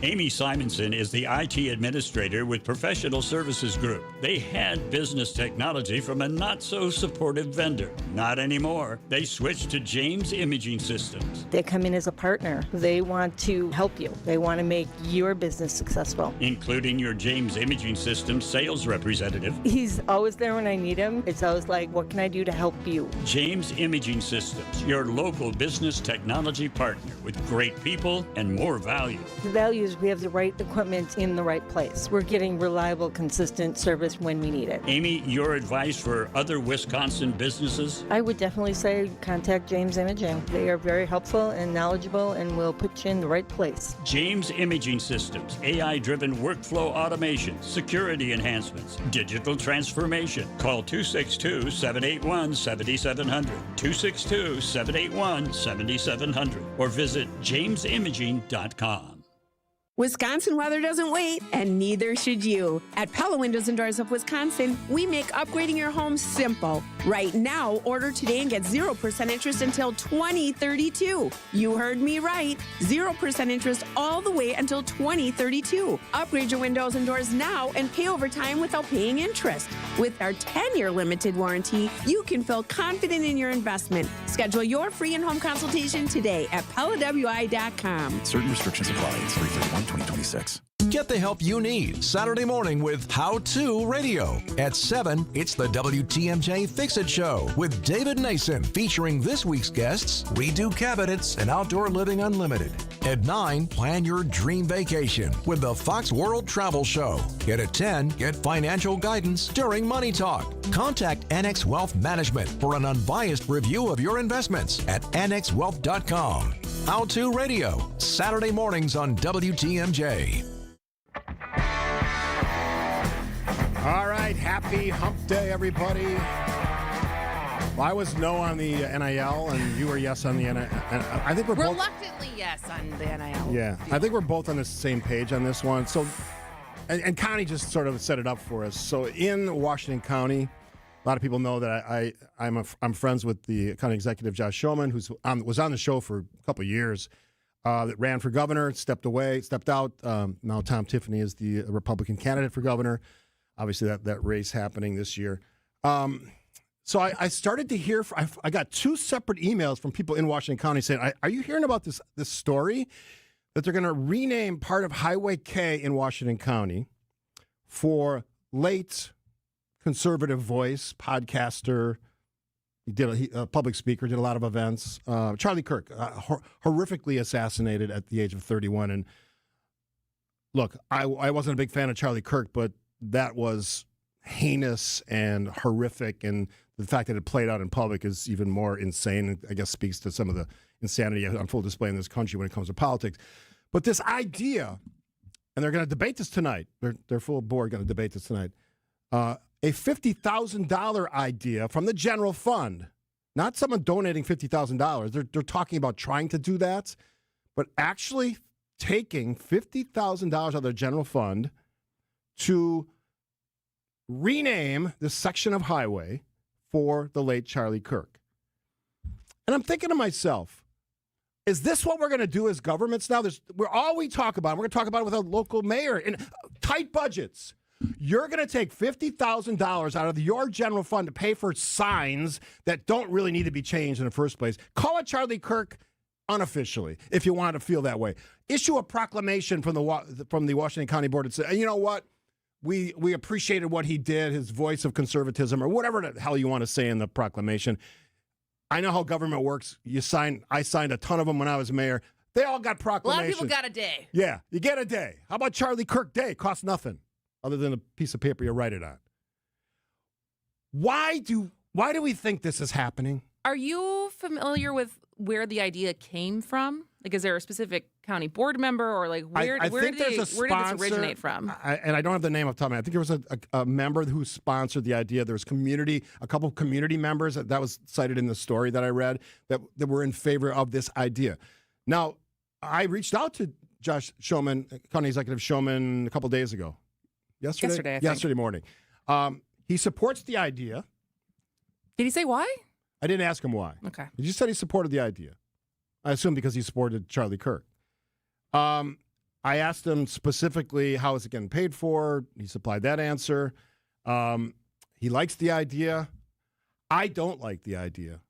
Amy Simonson is the IT administrator with Professional Services Group. They had business technology from a not-so-supportive vendor. Not anymore. They switched to James Imaging Systems. They come in as a partner. They want to help you. They want to make your business successful. Including your James Imaging Systems sales representative. He's always there when I need him. It's always like, what can I do to help you? James Imaging Systems, your local business technology partner with great people and more value. The value is we have the right equipment in the right place. We're getting reliable, consistent service when we need it. Amy, your advice for other Wisconsin businesses? I would definitely say contact James Imaging. They are very helpful and knowledgeable and will put you in the right place. James Imaging Systems, AI-driven workflow automation, security enhancements, digital transformation. Call 262-781-7700, 262-781-7700, or visit jamesimaging.com. Wisconsin weather doesn't wait, and neither should you. At Pella Windows and Doors of Wisconsin, we make upgrading your home simple. Right now, order today and get 0% interest until 2032. You heard me right. 0% interest all the way until 2032. Upgrade your windows and doors now and pay over time without paying interest. With our 10-year limited warranty, you can feel confident in your investment. Schedule your free in-home consultation today at PellaWI.com. Certain restrictions apply. It's 3/31/2026. Get the help you need Saturday morning with How To Radio. At 7, it's the WTMJ Fix-It Show with David Nason, featuring this week's guests, Redo Cabinets and Outdoor Living Unlimited. At 9, plan your dream vacation with the Fox World Travel Show. And at 10, get financial guidance during Money Talk. Contact Annex Wealth Management for an unbiased review of your investments at annexwealth.com. How To Radio, Saturday mornings on WTMJ. All right, happy hump day, everybody. Well, I was no on the NIL, and you were yes on the NIL. I think we're both Reluctantly yes on the NIL. Yeah, I think we're both on the same page on this one. So, and Connie just sort of set it up for us. So in Washington County, a lot of people know that I'm friends with the county executive Josh Schoeman, who was on the show for a couple of years. That ran for governor, stepped out. Now Tom Tiffany is the Republican candidate for governor. Obviously, that race happening this year. So I started to hear. I got 2 separate emails from people in Washington County saying, "Are you hearing about this story that they're going to rename part of Highway K in Washington County for late conservative voice podcaster? He did a public speaker, did a lot of events. Charlie Kirk, horrifically assassinated at the age of 31. And look, I wasn't a big fan of Charlie Kirk, but that was heinous and horrific, and the fact that it played out in public is even more insane, and I guess speaks to some of the insanity on full display in this country when it comes to politics. But this idea, and they're going to debate this tonight, their full board going to debate this tonight, a $50,000 idea from the general fund, not someone donating $50,000. They're talking about trying to do that, but actually taking $50,000 out of their general fund to rename this section of highway for the late Charlie Kirk. And I'm thinking to myself, is this what we're going to do as governments now? We're going to talk about it with a local mayor in tight budgets. You're going to take $50,000 out of your general fund to pay for signs that don't really need to be changed in the first place. Call it Charlie Kirk unofficially, if you want to feel that way. Issue a proclamation from the Washington County Board and say, you know what? We appreciated what he did, his voice of conservatism, or whatever the hell you want to say in the proclamation. I know how government works. I signed a ton of them when I was mayor. They all got proclamations. A lot of people got a day. Yeah, you get a day. How about Charlie Kirk Day? Costs nothing other than a piece of paper you write it on. Why do we think this is happening? Are you familiar with where the idea came from? Like, is there a specific county board member, or like where did this originate from? And I don't have the name off the top of my head. I think there was a member who sponsored the idea. There was a couple of community members that was cited in the story that I read that were in favor of this idea. Now, I reached out to Josh Schoeman, County Executive Schoeman, a couple of days ago. Yesterday morning. He supports the idea. Did he say why? I didn't ask him why. Okay. He just said he supported the idea. I assume because he supported Charlie Kirk. I asked him specifically, how is it getting paid for? He supplied that answer. He likes the idea. I don't like the idea.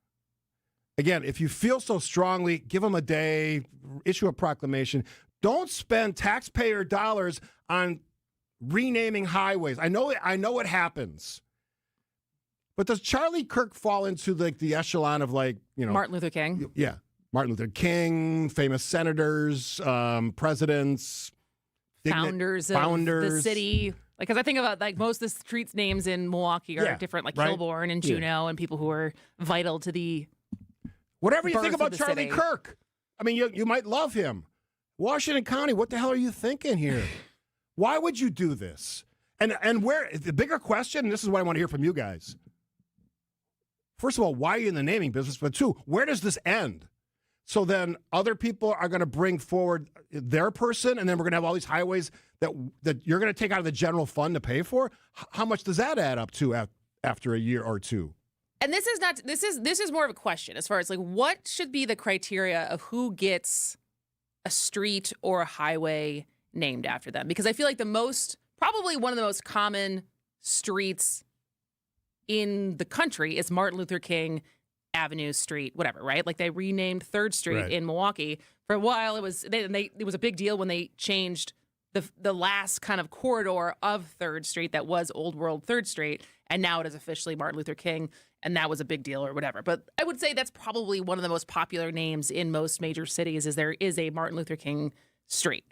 Again, if you feel so strongly, give him a day, issue a proclamation. Don't spend taxpayer dollars on renaming highways. I know it happens. But does Charlie Kirk fall into the echelon of Martin Luther King? Yeah. Martin Luther King, famous senators, presidents, founders of the city. Because I think about most of the streets names in Milwaukee are different, like right? Kilbourne and Juneau, and people who are vital to the whatever you think about Charlie city. Kirk. I mean, you might love him. Washington County, what the hell are you thinking here? Why would you do this? And where the bigger question, and this is what I want to hear from you guys. First of all, why are you in the naming business? But 2, where does this end? So then other people are going to bring forward their person, and then we're going to have all these highways that you're going to take out of the general fund to pay for. How much does that add up to after a year or 2? And this is more of a question as far as what should be the criteria of who gets a street or a highway named after them? Because I feel like probably one of the most common streets in the country is Martin Luther King Avenue Street, whatever, right? Like they renamed 3rd Street in Milwaukee. For a while, it was a big deal when they changed the last kind of corridor of 3rd Street that was Old World 3rd Street, and now it is officially Martin Luther King, and that was a big deal or whatever. But I would say that's probably one of the most popular names in most major cities is there is a Martin Luther King Street.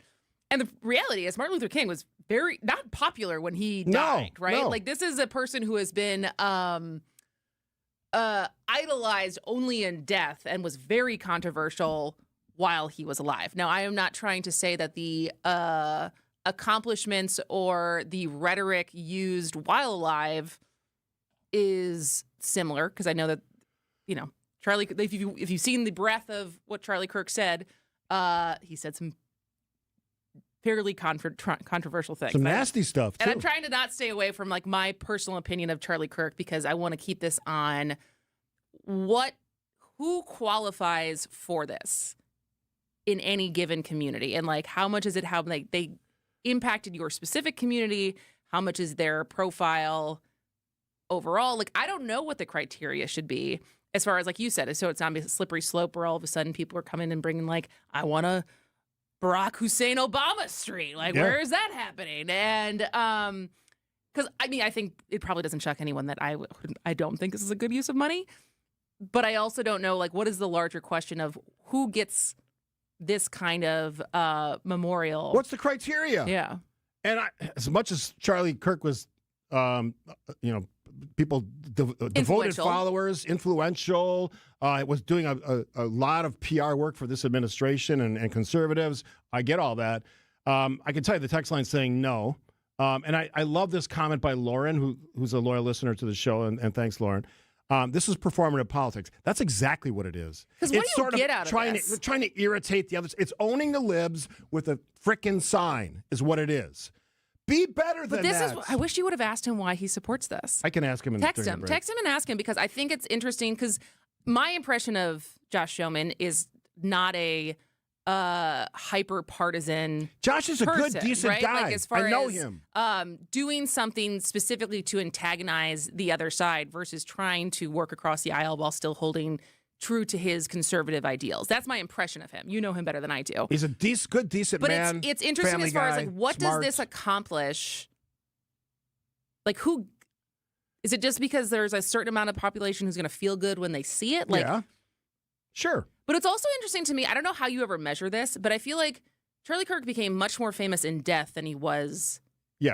And the reality is Martin Luther King was very not popular when he died, right? No. Like this is a person who has been idolized only in death and was very controversial while he was alive. Now, I am not trying to say that the accomplishments or the rhetoric used while alive is similar, because I know that, Charlie, if you've seen the breadth of what Charlie Kirk said, he said some fairly controversial things. Some nasty stuff, too. And I'm trying to not stay away from like my personal opinion of Charlie Kirk because I want to keep this on who qualifies for this in any given community, and like how much is it how they impacted your specific community, how much is their profile overall. Like I don't know what the criteria should be as far as like you said, so it's not a slippery slope where all of a sudden people are coming and bringing like I want to Barack Hussein Obama Street. Like, where is that happening? And because I think it probably doesn't shock anyone that I don't think this is a good use of money. But I also don't know, like, what is the larger question of who gets this kind of memorial? What's the criteria? Yeah. And as much as Charlie Kirk was, people devoted followers, influential, was doing a lot of PR work for this administration and conservatives. I get all that. I can tell you the text line saying no. And I love this comment by Lauren, who's a loyal listener to the show, and thanks, Lauren. This is performative politics. That's exactly what it is. Because what do you get out of this? They're trying to irritate the others. It's owning the libs with a frickin' sign is what it is. Be better than that. I wish you would have asked him why he supports this. I can ask him. Text him and ask him, because I think it's interesting, because my impression of Josh Schoeman is not a hyper partisan. Josh is a person, good, decent right? guy. Like as far I know as, him. Doing something specifically to antagonize the other side versus trying to work across the aisle while still holding true to his conservative ideals. That's my impression of him. You know him better than I do. He's a good, decent man. But it's interesting as far as like what does this accomplish? Like who is it? Just because there's a certain amount of population who's going to feel good when they see it? Like, yeah, sure. But it's also interesting to me. I don't know how you ever measure this, but I feel like Charlie Kirk became much more famous in death than he was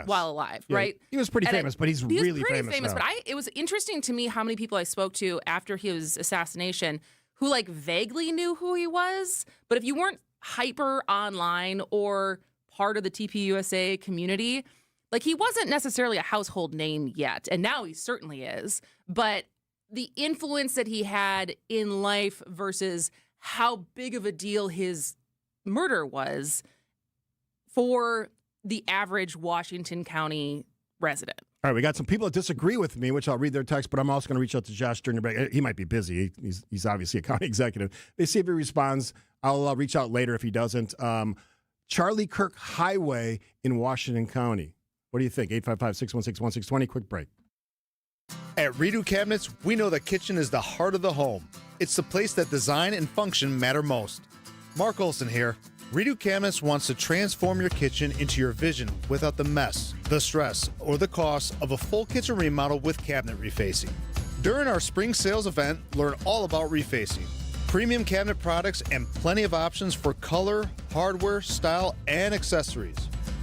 while alive, right? He was pretty famous, but he's really famous now. But it was interesting to me how many people I spoke to after his assassination who like vaguely knew who he was, but if you weren't hyper online or part of the TPUSA community, like he wasn't necessarily a household name yet, and now he certainly is. But the influence that he had in life versus how big of a deal his murder was for the average Washington County resident. All right, we got some people that disagree with me, which I'll read their text, but I'm also going to reach out to Josh during the break. He might be busy. He's obviously a county executive. They see if he responds. I'll reach out later if he doesn't. Charlie Kirk Highway in Washington County. What do you think? 855-616-1620. Quick break. At Redo Cabinets, we know the kitchen is the heart of the home. It's the place that design and function matter most. Mark Olson here. Redo Cabinets wants to transform your kitchen into your vision without the mess, the stress, or the cost of a full kitchen remodel with cabinet refacing. During our spring sales event, learn all about refacing, premium cabinet products, and plenty of options for color, hardware, style, and accessories.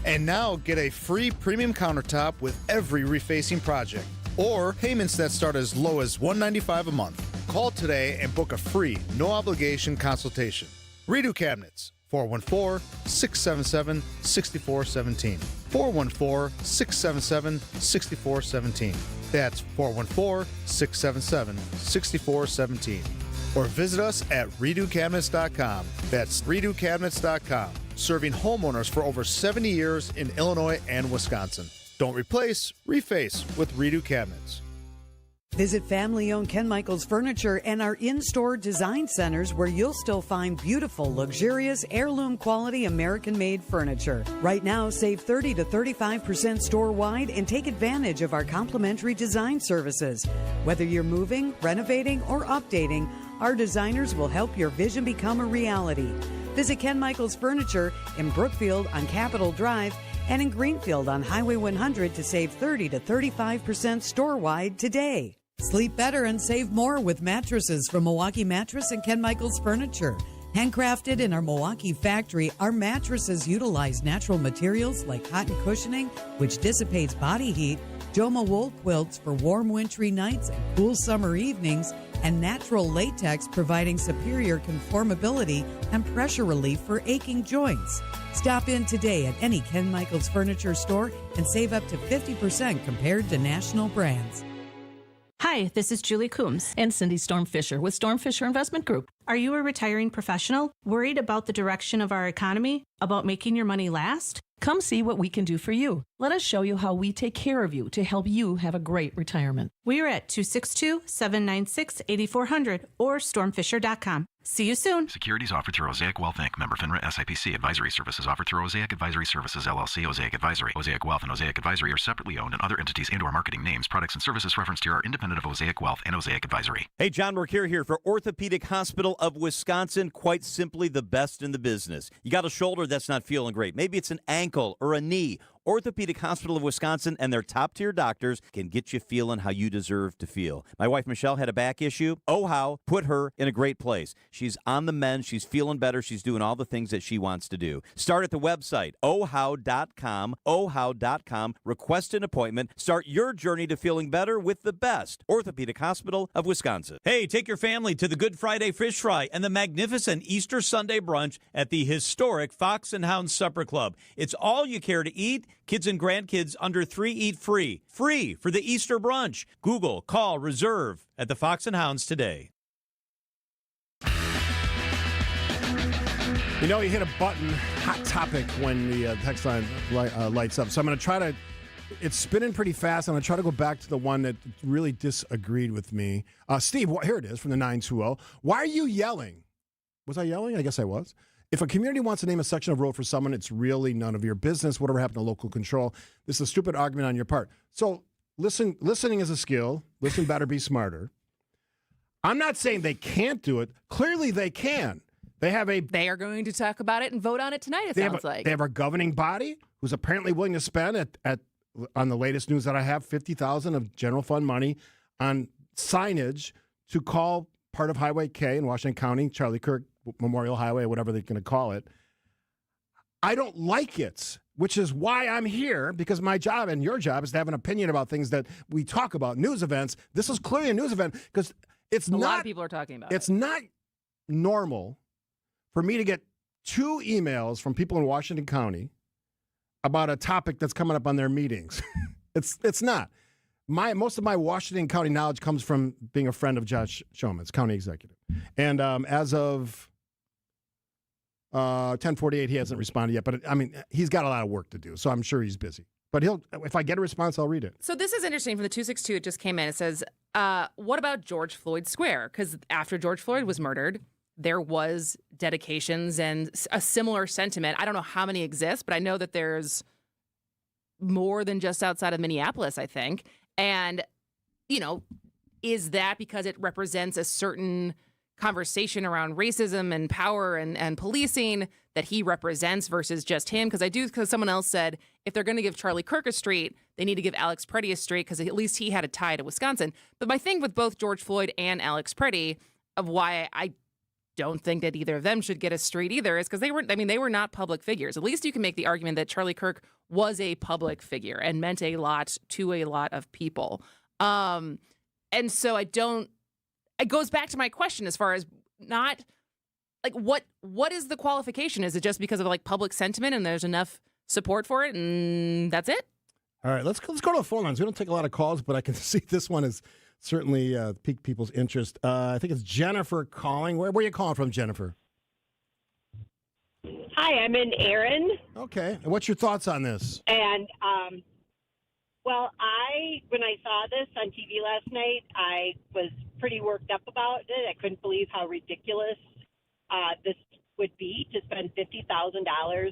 And now get a free premium countertop with every refacing project, or payments that start as low as $195 a month. Call today and book a free, no-obligation consultation. Redo Cabinets. 414-677-6417. 414-677-6417. That's 414-677-6417. Or visit us at redocabinets.com. That's redocabinets.com. Serving homeowners for over 70 years in Illinois and Wisconsin. Don't replace, reface with Redo Cabinets. Visit family-owned Ken Michaels Furniture and our in-store design centers where you'll still find beautiful, luxurious, heirloom-quality American-made furniture. Right now, save 30 to 35% store-wide and take advantage of our complimentary design services. Whether you're moving, renovating, or updating, our designers will help your vision become a reality. Visit Ken Michaels Furniture in Brookfield on Capitol Drive and in Greenfield on Highway 100 to save 30 to 35% store-wide today. Sleep better and save more with mattresses from Milwaukee Mattress and Ken Michaels Furniture. Handcrafted in our Milwaukee factory, our mattresses utilize natural materials like cotton cushioning, which dissipates body heat, Joma wool quilts for warm wintry nights and cool summer evenings, and natural latex providing superior conformability and pressure relief for aching joints. Stop in today at any Ken Michaels Furniture store and save up to 50% compared to national brands. Hi, this is Julie Coombs and Cindy Storm Fisher with Storm Fisher Investment Group. Are you a retiring professional worried about the direction of our economy, about making your money last? Come see what we can do for you. Let us show you how we take care of you to help you have a great retirement. We are at 262-796-8400 or stormfisher.com. See you soon. Securities offered through Osaic Wealth Inc. Member FINRA SIPC. Advisory services offered through Osaic Advisory Services LLC. Osaic Advisory. Osaic Wealth and Osaic Advisory are separately owned, and other entities and/or marketing names, products, and services referenced here are independent of Osaic Wealth and Osaic Advisory. Hey, John Mercure here for Orthopedic Hospital of Wisconsin. Quite simply the best in the business. You got a shoulder that's not feeling great. Maybe it's an ankle or a knee. Orthopedic Hospital of Wisconsin and their top-tier doctors can get you feeling how you deserve to feel. My wife, Michelle, had a back issue. Oh, how put her in a great place. She's on the mend. She's feeling better. She's doing all the things that she wants to do. Start at the website, ohow.com, ohow.com. Request an appointment. Start your journey to feeling better with the best. Orthopedic Hospital of Wisconsin. Hey, take your family to the Good Friday Fish Fry and the magnificent Easter Sunday brunch at the historic Fox and Hound Supper Club. It's all you care to eat. Kids and grandkids under 3 eat free. Free for the Easter brunch. Google, call, reserve at the Fox and Hounds today. You know, you hit a button, hot topic, when the text line lights up. So I'm going to try to, it's spinning pretty fast. I'm going to try to go back to the one that really disagreed with me. Steve, here it is from the 920. Why are you yelling? Was I yelling? I guess I was. If a community wants to name a section of road for someone, it's really none of your business. Whatever happened to local control? This is a stupid argument on your part. So listening is a skill. Listen better, be smarter. I'm not saying they can't do it. Clearly they can. They are going to talk about it and vote on it tonight, it sounds like. They have a governing body who's apparently willing to spend, on the latest news that I have, $50,000 of general fund money on signage to call part of Highway K in Washington County, Charlie Kirk Memorial Highway, whatever they're going to call it. I don't like it, which is why I'm here, because my job and your job is to have an opinion about things that we talk about, news events. This is clearly a news event because it's a lot of people are talking about it. It's not normal for me to get 2 emails from people in Washington County about a topic that's coming up on their meetings. It's not. Most of my Washington County knowledge comes from being a friend of Josh Schoman's, county executive. And as of 10:48, he hasn't responded yet. But, I mean, he's got a lot of work to do, so I'm sure he's busy. But if I get a response, I'll read it. So this is interesting. From the 262, it just came in. It says, what about George Floyd Square? Because after George Floyd was murdered, there was dedications and a similar sentiment. I don't know how many exist, but I know that there's more than just outside of Minneapolis, I think. And, is that because it represents a certain conversation around racism and power and policing that he represents versus just him? Because someone else said if they're going to give Charlie Kirk a street, they need to give Alex Preddy a street because at least he had a tie to Wisconsin. But my thing with both George Floyd and Alex Preddy of why I don't think that either of them should get a street either is because they were not public figures. At least you can make the argument that Charlie Kirk was a public figure and meant a lot to a lot of people. And so it goes back to my question as far as not like what is the qualification? Is it just because of like public sentiment and there's enough support for it and that's it? All right, let's go to the phone lines. We don't take a lot of calls, but I can see this one is certainly piqued people's interest. I think it's Jennifer calling. Where are you calling from, Jennifer? Hi, I'm in Erin. Okay. And what's your thoughts on this? And, when I saw this on TV last night, I was pretty worked up about it. I couldn't believe how ridiculous this would be to spend $50,000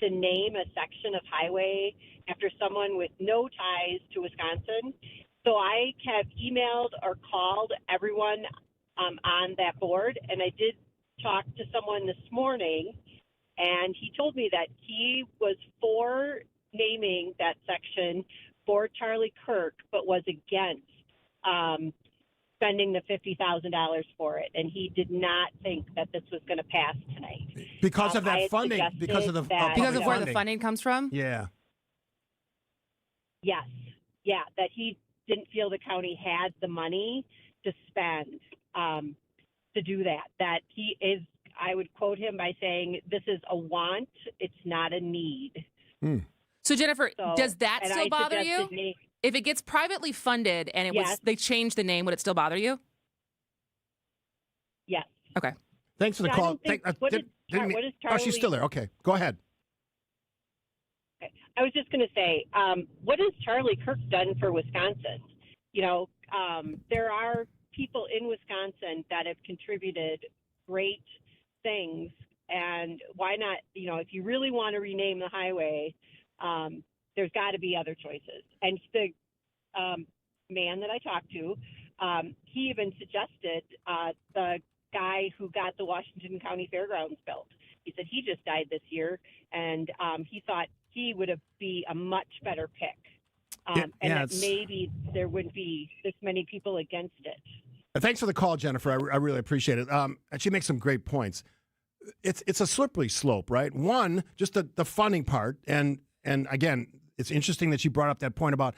to name a section of highway after someone with no ties to Wisconsin. So I have emailed or called everyone on that board, and I did talked to someone this morning, and he told me that he was for naming that section for Charlie Kirk, but was against spending the $50,000 for it, and he did not think that this was going to pass tonight because of that funding. Because of the because of where the funding comes from. Yeah. Yes. Yeah, that he didn't feel the county had the money to spend to do that. That he is, I would quote him by saying, this is a want, it's not a need. So, Jennifer, does that and still I bother you? suggested If it gets privately funded and Yes. they change the name, would it still bother you? Yes. Okay. Thanks for the Yeah, I call. don't think- what is Oh, Charlie- she's still there. Okay, go ahead. I was just going to say, what has Charlie Kirk done for Wisconsin? You know, there are people in Wisconsin that have contributed great things, and why not, you know, if you really want to rename the highway, there's got to be other choices. And the man that I talked to, he even suggested the guy who got the Washington County Fairgrounds built. He said he just died this year, and he thought he would be a much better pick. And that maybe there wouldn't be this many people against it. Thanks for the call, Jennifer. I really appreciate it. And she makes some great points. It's a slippery slope, right? One, just the funding part, and again, it's interesting that she brought up that point about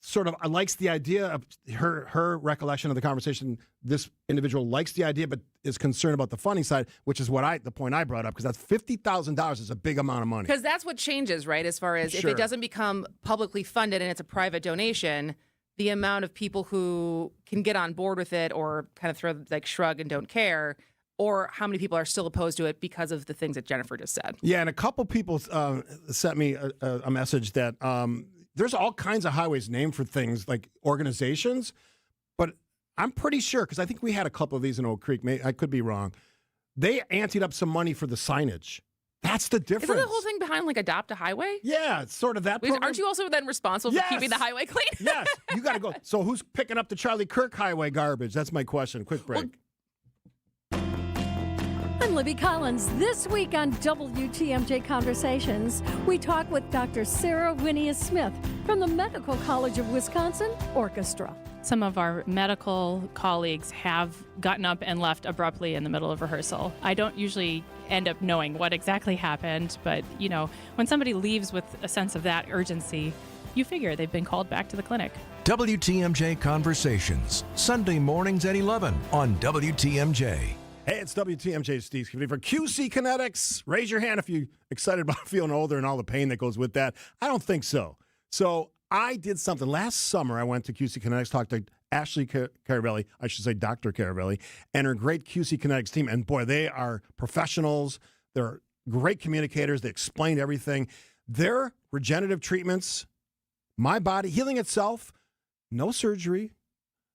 sort of likes the idea of her recollection of the conversation. This individual likes the idea, but is concerned about the funding side, which is the point I brought up, because that's $50,000 is a big amount of money. Because that's what changes, right? As far as if it doesn't become publicly funded and it's a private donation, the amount of people who can get on board with it or kind of shrug and don't care, or how many people are still opposed to it because of the things that Jennifer just said. Yeah, and a couple people sent me a message that there's all kinds of highways named for things like organizations, but I'm pretty sure, because I think we had a couple of these in Oak Creek. I could be wrong. They anteed up some money for the signage. That's the difference. Isn't the whole thing behind Adopt a Highway? Yeah, it's sort of that program. Aren't you also then responsible for keeping the highway clean? Yes, you got to go. So who's picking up the Charlie Kirk highway garbage? That's my question. Quick break. I'm Libby Collins. This week on WTMJ Conversations, we talk with Dr. Sarah Winnia-Smith from the Medical College of Wisconsin Orchestra. Some of our medical colleagues have gotten up and left abruptly in the middle of rehearsal. I don't usually end up knowing what exactly happened, but, you know, when somebody leaves with a sense of that urgency, you figure they've been called back to the clinic. WTMJ Conversations, Sunday mornings at 11 on WTMJ. Hey, it's WTMJ Steve Scafidi for QC Kinetics. Raise your hand if you're excited about feeling older and all the pain that goes with that. I don't think so. So I did something. Last summer, I went to QC Kinetics, talked to Ashley Caravelli, I should say Dr. Caravelli, and her great QC Kinetics team. And boy, they are professionals. They're great communicators. They explain everything. Their regenerative treatments, my body, healing itself, no surgery,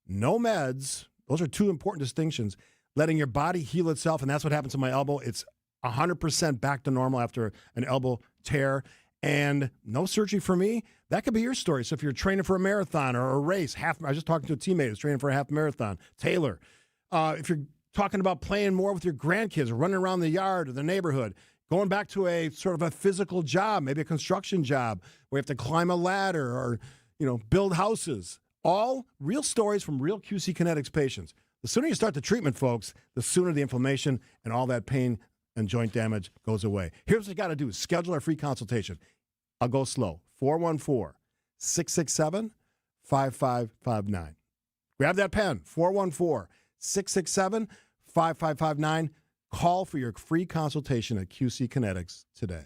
no meds. Those are two important distinctions. Letting your body heal itself, and that's what happens to my elbow. It's 100% back to normal after an elbow tear, and no surgery for me. That could be your story. So if you're training for a marathon or a race, I was just talking to a teammate who's training for a half marathon, Taylor. If you're talking about playing more with your grandkids, or running around the yard or the neighborhood, going back to a sort of a physical job, maybe a construction job where you have to climb a ladder or, build houses. All real stories from real QC Kinetics patients. The sooner you start the treatment, folks, the sooner the inflammation and all that pain and joint damage goes away. Here's what you got to do. Schedule a free consultation. I'll go slow. 414-667-5559. Grab that pen. 414-667-5559. Call for your free consultation at QC Kinetics today.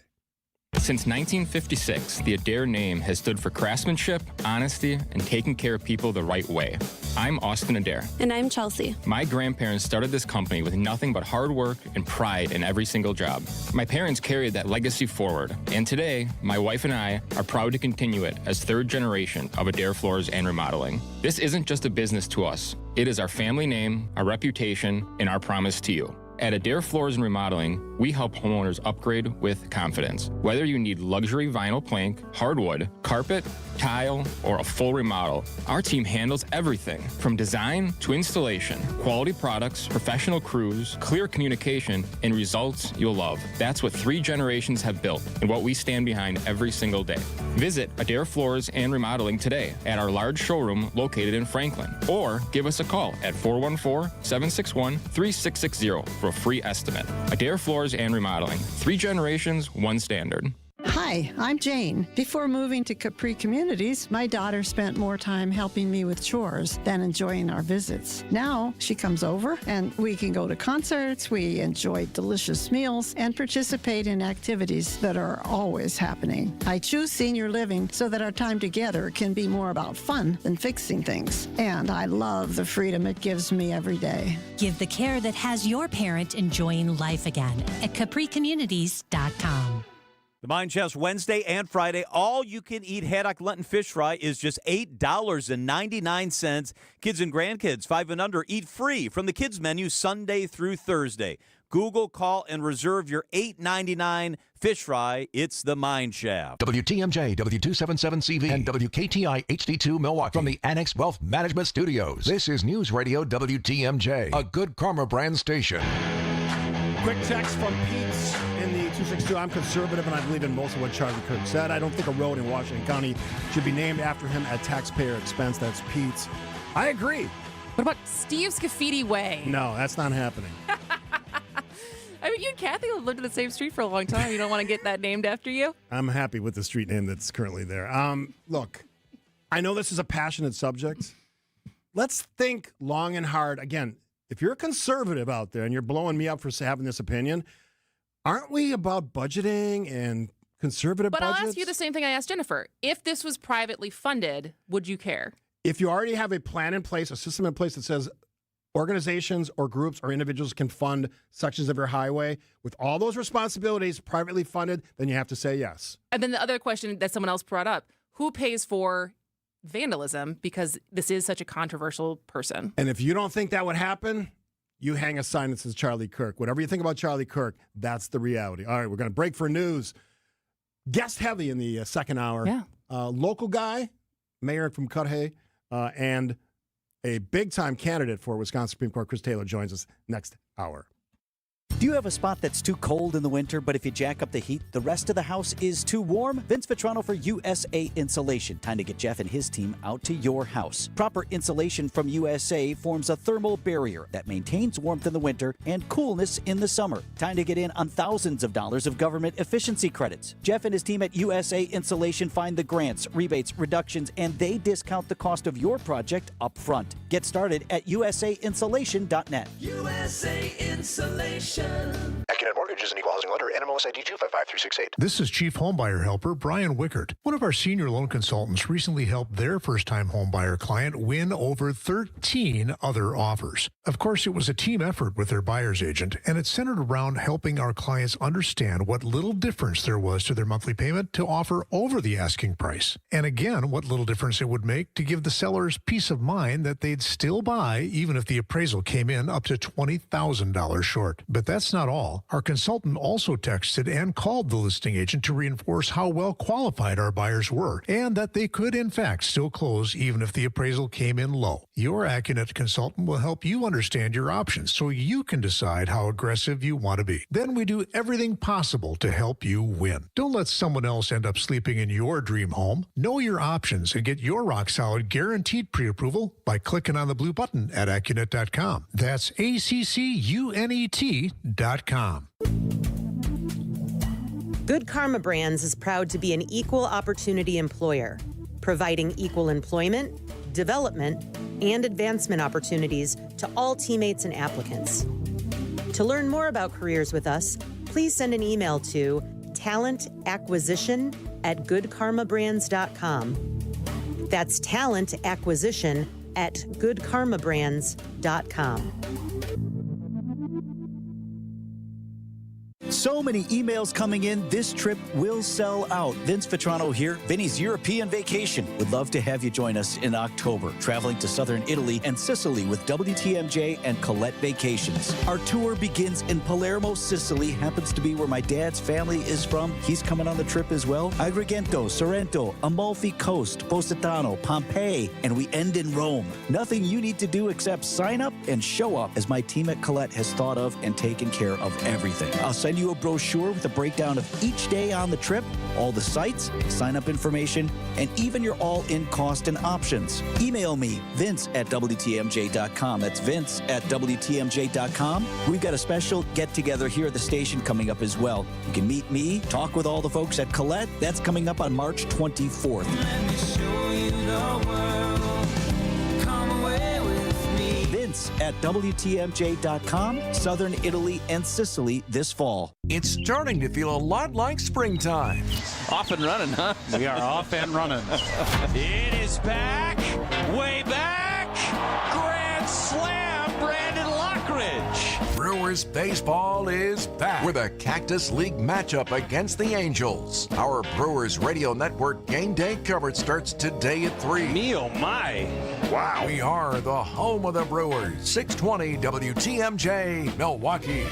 Since 1956, the Adair name has stood for craftsmanship, honesty, and taking care of people the right way. I'm Austin Adair. And I'm Chelsea. My grandparents started this company with nothing but hard work and pride in every single job. My parents carried that legacy forward, and today, my wife and I are proud to continue it as third generation of Adair Floors and Remodeling. This isn't just a business to us. It is our family name, our reputation, and our promise to you. At Adair Floors and Remodeling, we help homeowners upgrade with confidence. Whether you need luxury vinyl plank, hardwood, carpet, tile, or a full remodel, our team handles everything from design to installation. Quality products, professional crews, clear communication, and results you'll love. That's what 3 generations have built and what we stand behind every single day. Visit Adair Floors and Remodeling today at our large showroom located in Franklin, or give us a call at 414-761-3660 for a free estimate. Adair Floors and Remodeling. 3 generations, 1 standard. Hi, I'm Jane. Before moving to Capri Communities, my daughter spent more time helping me with chores than enjoying our visits. Now she comes over and we can go to concerts, we enjoy delicious meals, and participate in activities that are always happening. I choose senior living so that our time together can be more about fun than fixing things. And I love the freedom it gives me every day. Give the care that has your parent enjoying life again at CapriCommunities.com. The Mine Chef's Wednesday and Friday all-you-can-eat haddock Lenten fish fry is just $8.99. Kids and grandkids 5 and under eat free from the kids menu Sunday through Thursday. Google, call, and reserve your $8.99 fish fry. It's the Mine Chef. WTMJ, W277CV, and WKTI HD2 Milwaukee from the Annex Wealth Management Studios. This is News Radio WTMJ, a Good Karma brand station. Quick text from Pete's in the 262. I'm conservative, and I believe in most of what Charlie Kirk said. I don't think a road in Washington County should be named after him at taxpayer expense. That's Pete's. I agree. What about Steve Scafidi Way? No, that's not happening. I mean, you and Kathy have lived in the same street for a long time. You don't want to get that named after you? I'm happy with the street name that's currently there. Look, I know this is a passionate subject. Let's think long and hard. Again, if you're a conservative out there and you're blowing me up for having this opinion, aren't we about budgeting and conservative budgets? But I'll ask you the same thing I asked Jennifer. If this was privately funded, would you care? If you already have a plan in place, a system in place that says organizations or groups or individuals can fund sections of your highway with all those responsibilities privately funded, then you have to say yes. And then the other question that someone else brought up, who pays for vandalism, because this is such a controversial person? And if you don't think that would happen, you hang a sign that says Charlie Kirk. Whatever you think about Charlie Kirk, that's the reality. All right, we're going to break for news. Guest heavy in the second hour. Yeah. Local guy, mayor from Cudahy, and a big-time candidate for Wisconsin Supreme Court, Chris Taylor, joins us next hour. Do you have a spot that's too cold in the winter, but if you jack up the heat, the rest of the house is too warm? Vince Vitrano for USA Insulation. Time to get Jeff and his team out to your house. Proper insulation from USA forms a thermal barrier that maintains warmth in the winter and coolness in the summer. Time to get in on thousands of dollars of government efficiency credits. Jeff and his team at USA Insulation find the grants, rebates, reductions, and they discount the cost of your project up front. Get started at usainsulation.net. USA Insulation. AccuNet Mortgage is an equal housing lender. NMLS ID 255368. This is Chief Homebuyer Helper Brian Wickert. One of our senior loan consultants recently helped their first-time homebuyer client win over 13 other offers. Of course, it was a team effort with their buyer's agent, and it centered around helping our clients understand what little difference there was to their monthly payment to offer over the asking price. And again, what little difference it would make to give the sellers peace of mind that they'd still buy even if the appraisal came in up to $20,000 short. But that's not all. Our consultant also texted and called the listing agent to reinforce how well qualified our buyers were and that they could, in fact, still close even if the appraisal came in low. Your AccuNet consultant will help you understand your options so you can decide how aggressive you want to be. Then we do everything possible to help you win. Don't let someone else end up sleeping in your dream home. Know your options and get your rock-solid guaranteed pre-approval by clicking on the blue button at AccuNet.com. That's ACCUNET.com. Good Karma Brands is proud to be an equal opportunity employer, providing equal employment, development, and advancement opportunities to all teammates and applicants. To learn more about careers with us, please send an email to talentacquisition@goodkarmabrands.com. That's talentacquisition@goodkarmabrands.com. So many emails coming in. This trip will sell out. Vince Vitrano here, Vinny's European Vacation. Would love to have you join us in October, traveling to southern Italy and Sicily with WTMJ and Colette Vacations. Our tour begins in Palermo, Sicily. Happens to be where my dad's family is from. He's coming on the trip as well. Agrigento, Sorrento, Amalfi Coast, Positano, Pompeii, and we end in Rome. Nothing you need to do except sign up and show up, as my team at Colette has thought of and taken care of everything. I'll send you a brochure with a breakdown of each day on the trip, all the sites, sign-up information, and even your all-in cost and options. Email me, vince@WTMJ.com. That's vince@WTMJ.com. We've got a special get-together here at the station coming up as well. You can meet me, talk with all the folks at Colette. That's coming up on March 24th. Let me show you the world. Come away with me. Vince at WTMJ.com, Southern Italy and Sicily this fall. It's starting to feel a lot like springtime. Off and running, huh? We are off and running. It is back, way back. Grand Slam, Brandon Lockridge. Brewers baseball is back with a Cactus League matchup against the Angels. Our Brewers Radio Network game day coverage starts today at 3. Me oh my. Wow. We are the home of the Brewers. 620 WTMJ, Milwaukee.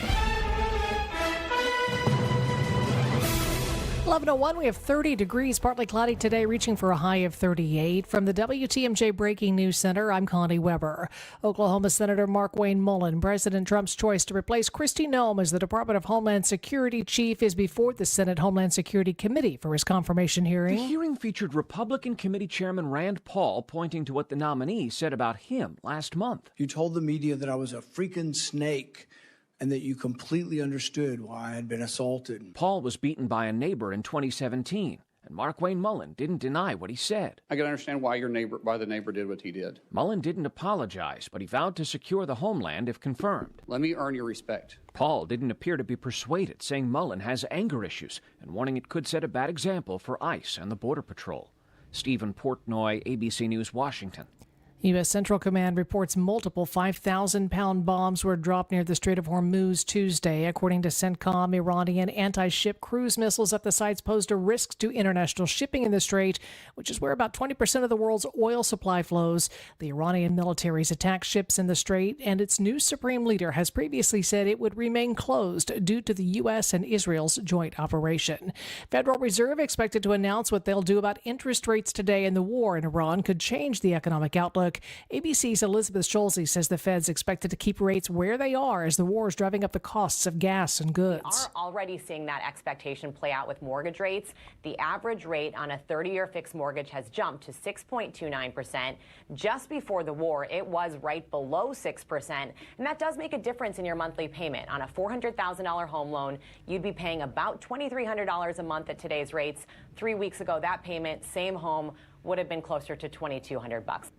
11:01, we have 30 degrees, partly cloudy today, reaching for a high of 38. From the WTMJ Breaking News Center, I'm Connie Weber. Oklahoma Senator Mark Wayne Mullen, President Trump's choice to replace Kristi Noem as the Department of Homeland Security chief, is before the Senate Homeland Security Committee for his confirmation hearing. The hearing featured Republican Committee Chairman Rand Paul pointing to what the nominee said about him last month. You told the media that I was a freaking snake, and that you completely understood why I had been assaulted. Paul was beaten by a neighbor in 2017, and Mark Wayne Mullen didn't deny what he said. I can understand why the neighbor did what he did. Mullen didn't apologize, but he vowed to secure the homeland if confirmed. Let me earn your respect. Paul didn't appear to be persuaded, saying Mullen has anger issues and warning it could set a bad example for ICE and the Border Patrol. Stephen Portnoy, ABC News, Washington. U.S. Central Command reports multiple 5,000-pound bombs were dropped near the Strait of Hormuz Tuesday. According to CENTCOM, Iranian anti-ship cruise missiles at the sites posed a risk to international shipping in the strait, which is where about 20% of the world's oil supply flows. The Iranian military's attacked ships in the strait, and its new supreme leader has previously said it would remain closed due to the U.S. and Israel's joint operation. Federal Reserve expected to announce what they'll do about interest rates today, and the war in Iran could change the economic outlook. ABC's Elizabeth Scholze says the Fed's expected to keep rates where they are as the war is driving up the costs of gas and goods. We are already seeing that expectation play out with mortgage rates. The average rate on a 30-year fixed mortgage has jumped to 6.29%. Just before the war, it was right below 6%. And that does make a difference in your monthly payment. On a $400,000 home loan, you'd be paying about $2,300 a month at today's rates. 3 weeks ago, that payment, same home, would have been closer to $2,200.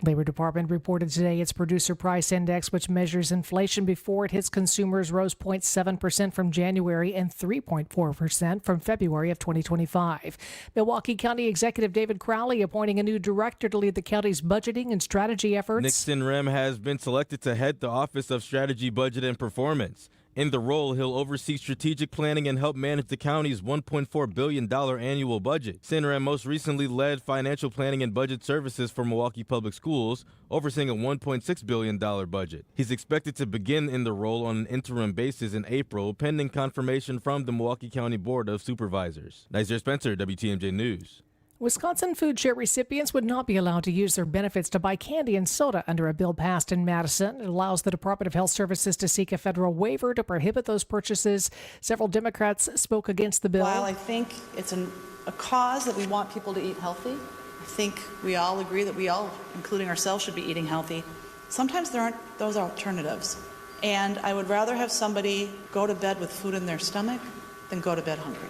Labor Department reported today its Producer Price Index, which measures inflation before it hits consumers, rose 0.7% from January and 3.4% from February of 2025. Milwaukee County Executive David Crowley appointing a new director to lead the county's budgeting and strategy efforts. Nixon Rem has been selected to head the Office of Strategy, Budget, and Performance. In the role, he'll oversee strategic planning and help manage the county's $1.4 billion annual budget. Sinram most recently led financial planning and budget services for Milwaukee Public Schools, overseeing a $1.6 billion budget. He's expected to begin in the role on an interim basis in April, pending confirmation from the Milwaukee County Board of Supervisors. Nizer Spencer, WTMJ News. Wisconsin food share recipients would not be allowed to use their benefits to buy candy and soda under a bill passed in Madison. It allows the Department of Health Services to seek a federal waiver to prohibit those purchases. Several Democrats spoke against the bill. While I think it's a cause that we want people to eat healthy, I think we all agree that we all, including ourselves, should be eating healthy. Sometimes there aren't those alternatives. And I would rather have somebody go to bed with food in their stomach than go to bed hungry.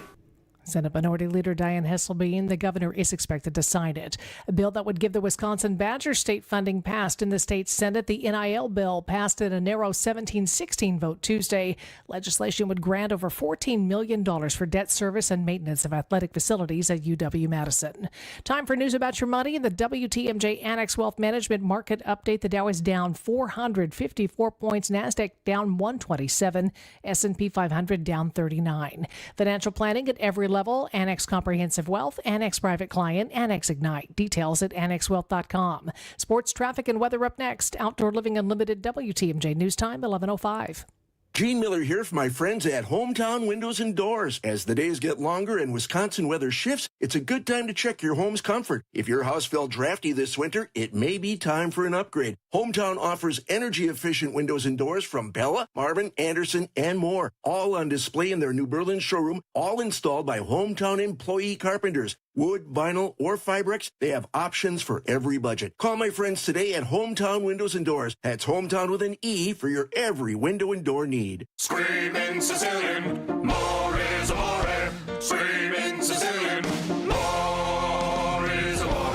Senate Minority Leader Dianne Hesselbein, the governor, is expected to sign it. A bill that would give the Wisconsin Badgers state funding passed in the state Senate. The NIL bill passed in a narrow 17-16 vote Tuesday. Legislation would grant over $14 million for debt service and maintenance of athletic facilities at UW-Madison. Time for news about your money. In the WTMJ Annex Wealth Management Market Update, the Dow is down 454 points. NASDAQ down 127. S&P 500 down 39. Financial planning at every level. Annex Comprehensive Wealth, Annex Private Client, Annex Ignite. Details at annexwealth.com. Sports, traffic, and weather up next. Outdoor Living Unlimited, WTMJ News Time, 11:05. Gene Miller here for my friends at Hometown Windows and Doors. As the days get longer and Wisconsin weather shifts, it's a good time to check your home's comfort. If your house felt drafty this winter, it may be time for an upgrade. Hometown offers energy-efficient windows and doors from Bella, Marvin, Anderson, and more. All on display in their New Berlin showroom, all installed by Hometown employee carpenters. Wood, vinyl, or Fibrex, they have options for every budget. Call my friends today at Hometown Windows and Doors. That's Hometown with an E for your every window and door need. Screaming Sicilian, more is amore. Screaming Sicilian, more is amore.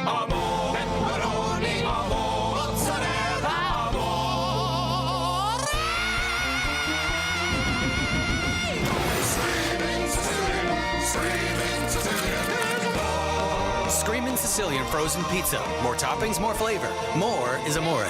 Amore, pepperoni, amore, mozzarella, amore. Screaming Sicilian, screaming Sicilian. Screamin' Sicilian frozen pizza. More toppings, more flavor. More is amore.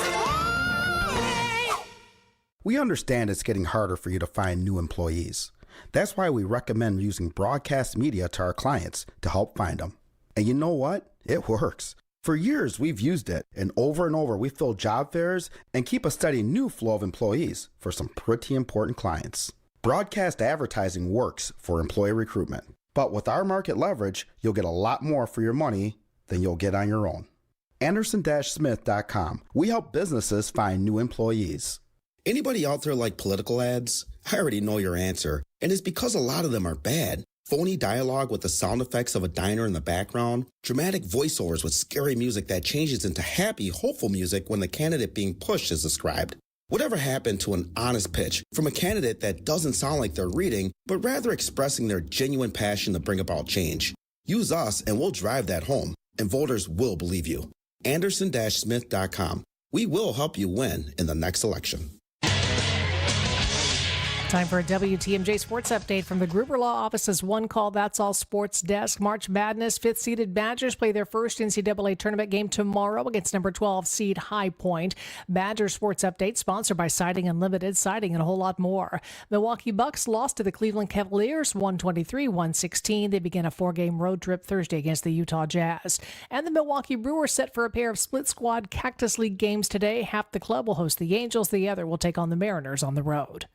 We understand it's getting harder for you to find new employees. That's why we recommend using broadcast media to our clients to help find them. And you know what? It works. For years, we've used it, and over we fill job fairs and keep a steady new flow of employees for some pretty important clients. Broadcast advertising works for employee recruitment. But with our market leverage, you'll get a lot more for your money than you'll get on your own. Anderson-Smith.com. We help businesses find new employees. Anybody out there like political ads? I already know your answer, and it's because a lot of them are bad. Phony dialogue with the sound effects of a diner in the background, dramatic voiceovers with scary music that changes into happy, hopeful music when the candidate being pushed is described. Whatever happened to an honest pitch from a candidate that doesn't sound like they're reading, but rather expressing their genuine passion to bring about change? Use us and we'll drive that home, and voters will believe you. Anderson-Smith.com. We will help you win in the next election. Time for a WTMJ Sports Update from the Gruber Law Office's One Call That's All Sports Desk. March Madness, fifth-seeded Badgers play their first NCAA tournament game tomorrow against number 12 seed High Point. Badger Sports Update sponsored by Siding Unlimited, Siding and a whole lot more. Milwaukee Bucks lost to the Cleveland Cavaliers 123-116. They begin a four-game road trip Thursday against the Utah Jazz. And the Milwaukee Brewers set for a pair of split squad Cactus League games today. Half the club will host the Angels, the other will take on the Mariners on the road.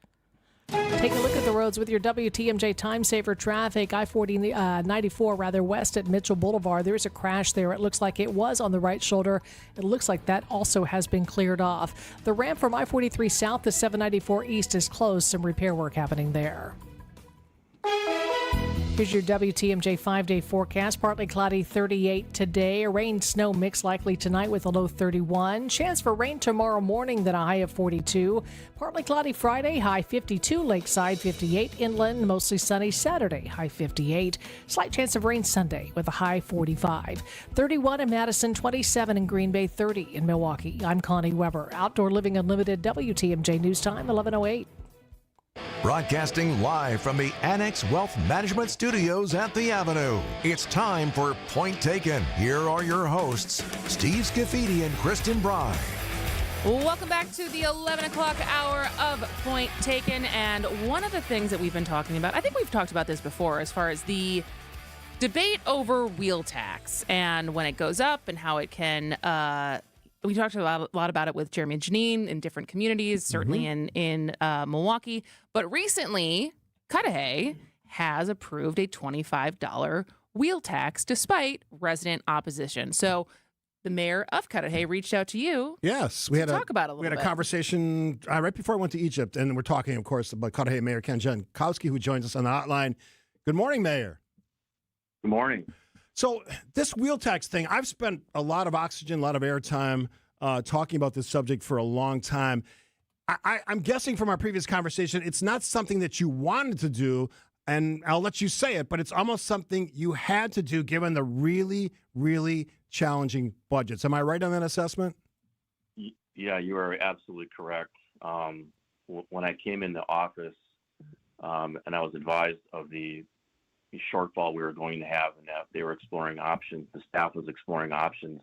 Take a look at the roads with your WTMJ Time Saver traffic. I-40 94 west at Mitchell Boulevard. There's a crash there. It looks like it was on the right shoulder. It looks like that also has been cleared off. The ramp from I-43 south to 794 east is closed. Some repair work happening there. Here's your WTMJ 5-day forecast. Partly cloudy, 38 today. A rain snow mix likely tonight with a low 31. Chance for rain tomorrow morning, then a high of 42. Partly cloudy Friday, high 52. Lakeside 58. Inland mostly sunny Saturday, high 58. Slight chance of rain Sunday with a high 45. 31 in Madison, 27 in Green Bay, 30 in Milwaukee. I'm Connie Weber. Outdoor Living Unlimited, WTMJ News Time, 11:08. Broadcasting live from the Annex Wealth Management Studios at the Avenue. It's time for Point Taken. Here are your hosts, Steve Scafidi and Kristen Bry. Welcome back to the 11 o'clock hour of Point Taken. And one of the things that we've been talking about, I think we've talked about this before, as far as the debate over wheel tax and when it goes up and how it can we talked a lot about it with Jeremy and Janine in different communities, certainly in Milwaukee. But recently, Cudahy has approved a $25 wheel tax despite resident opposition. So the mayor of Cudahy reached out to you. Yes, we had talk about it a little bit. We had a conversation right before I went to Egypt, and we're talking, of course, about Cudahy Mayor Ken Jankowski, who joins us on the hotline. Good morning, Mayor. Good morning. So this wheel tax thing, I've spent a lot of oxygen, a lot of airtime talking about this subject for a long time. I'm guessing from our previous conversation, it's not something that you wanted to do. and I'll let you say it, but it's almost something you had to do given the really, really challenging budgets. Am I right on that assessment? Yeah, you are absolutely correct. When I came into office and I was advised of the shortfall we were going to have and that they were exploring options, the staff was exploring options.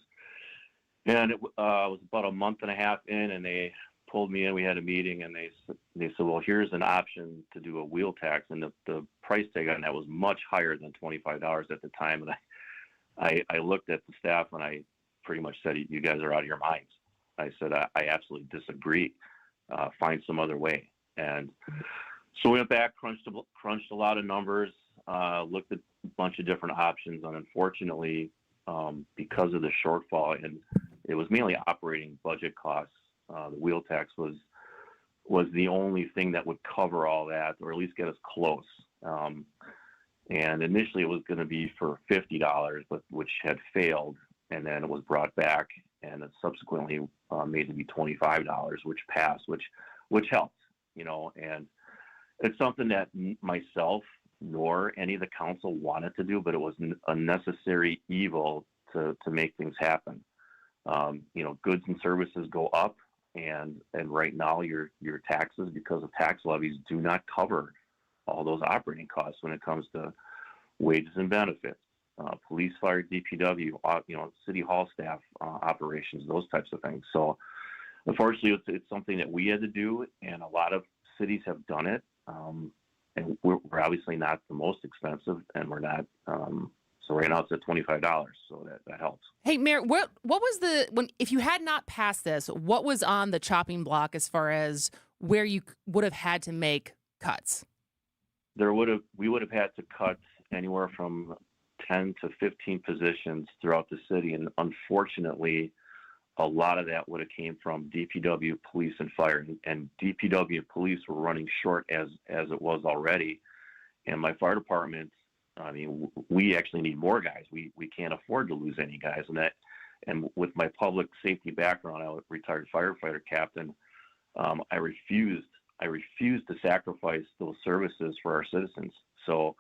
And it was about a month and a half in, and they pulled me in. We had a meeting, and they said, well, here's an option to do a wheel tax. And the price tag on that was much higher than $25 at the time. And I looked at the staff, and I pretty much said, you guys are out of your minds. I said, I absolutely disagree. Find some other way. And so we went back, crunched a lot of numbers, looked at a bunch of different options. And unfortunately, because of the shortfall, and it was mainly operating budget costs, the wheel tax was the only thing that would cover all that, or at least get us close. And initially it was going to be for $50, but which had failed, and then it was brought back, and it subsequently made to be $25, which passed, which helped, And it's something that myself nor any of the council wanted to do, but it was a necessary evil to make things happen. Goods and services go up, and right now your taxes, because of tax levies, do not cover all those operating costs when it comes to wages and benefits, police, fire, DPW, city hall staff, operations, those types of things. So unfortunately, it's something that we had to do, and a lot of cities have done it. And we're obviously not the most expensive, and we're not. So right now it's at $25, so that helps. Hey, Mayor, what was if you had not passed this, what was on the chopping block as far as where you would have had to make cuts? We would have had to cut anywhere from 10 to 15 positions throughout the city, and unfortunately, a lot of that would have came from DPW, police, and fire. And DPW and police were running short as it was already. And my fire department, we actually need more guys. We can't afford to lose any guys. And with my public safety background, I was a retired firefighter captain. I refused to sacrifice those services for our citizens. So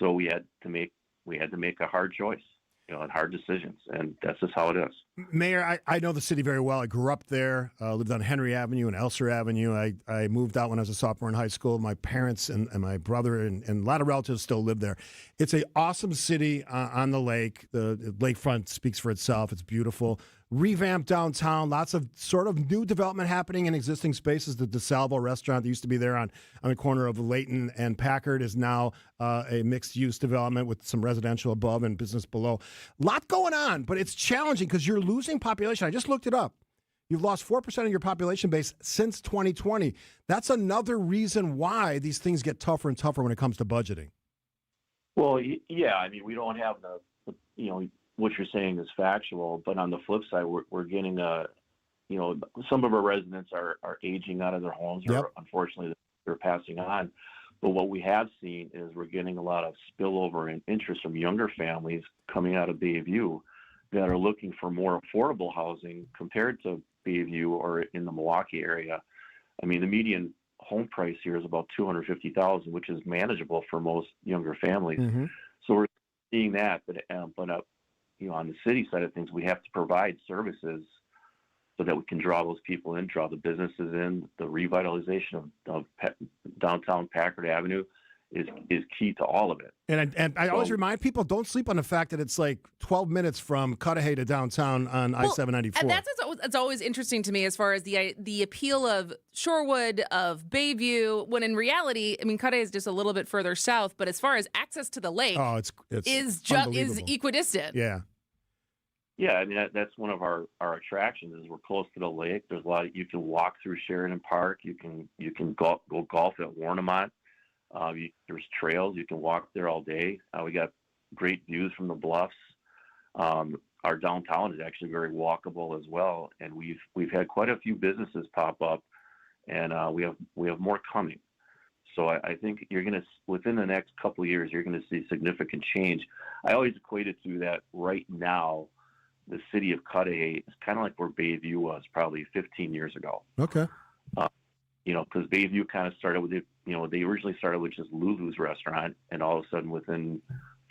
we had to make a hard choice. And hard decisions, and that's just how it is. Mayor, I know the city very well. I grew up there, lived on Henry Avenue and Elser Avenue. I moved out when I was a sophomore in high school. My parents and my brother and a lot of relatives still live there. It's an awesome city on the lake. The lakefront speaks for itself. It's beautiful. Revamped downtown, lots of sort of new development happening in existing spaces. The DeSalvo restaurant that used to be there on the corner of Layton and Packard is now a mixed-use development with some residential above and business below. A lot going on, but it's challenging because you're losing population. I just looked it up. You've lost 4% of your population base since 2020. That's another reason why these things get tougher and tougher when it comes to budgeting. Well, yeah, we don't have what you're saying is factual, but on the flip side, we're getting some of our residents are aging out of their homes, or unfortunately they're passing on. But what we have seen is we're getting a lot of spillover and interest from younger families coming out of Bayview that are looking for more affordable housing compared to Bayview or in the Milwaukee area. The median home price here is about $250,000, which is manageable for most younger families. Mm-hmm. So we're seeing that, but on the city side of things, we have to provide services so that we can draw those people in, draw the businesses in. The revitalization of downtown Packard Avenue is key to all of it. And I always remind people, don't sleep on the fact that it's like 12 minutes from Cudahy to downtown on I-794. And that's always interesting to me as far as the appeal of Shorewood, of Bayview, when in reality, Cudahy is just a little bit further south, but as far as access to the lake is equidistant. Yeah. Yeah, that's one of our attractions is we're close to the lake. There's a lot you can walk through Sheridan Park. You can go golf at Warnemont. There's trails. You can walk there all day. We got great views from the bluffs. Our downtown is actually very walkable as well, and we've had quite a few businesses pop up, and we have more coming. So I think you're going to, within the next couple of years, you're going to see significant change. I always equate it to that right now. The city of Cudahy is kind of like where Bayview was probably 15 years ago. Okay. Because Bayview kind of started with they originally started with just Lulu's restaurant, and all of a sudden within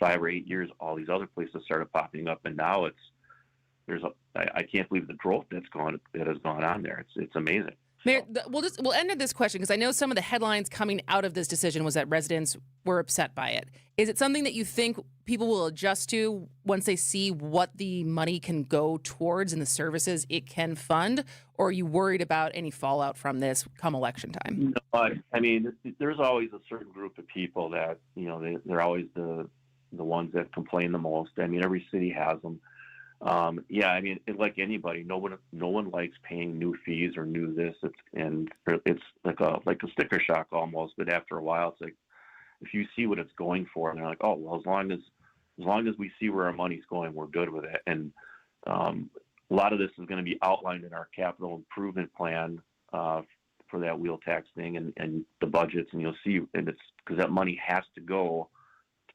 5 or 8 years, all these other places started popping up, and now I can't believe the growth that has gone on there. It's amazing. Mayor, we'll end with this question because I know some of the headlines coming out of this decision was that residents were upset by it. Is it something that you think people will adjust to once they see what the money can go towards and the services it can fund, or are you worried about any fallout from this come election time? No, I mean, there's always a certain group of people that they're always the ones that complain the most. I mean, every city has them. I mean, like anybody, no one likes paying new fees or new this. It's like a sticker shock almost. But after a while, it's like if you see what it's going for, and they're like, oh well, as long as we see where our money's going, we're good with it. And a lot of this is going to be outlined in our capital improvement plan for that wheel tax thing and the budgets, and you'll see, and it's because that money has to go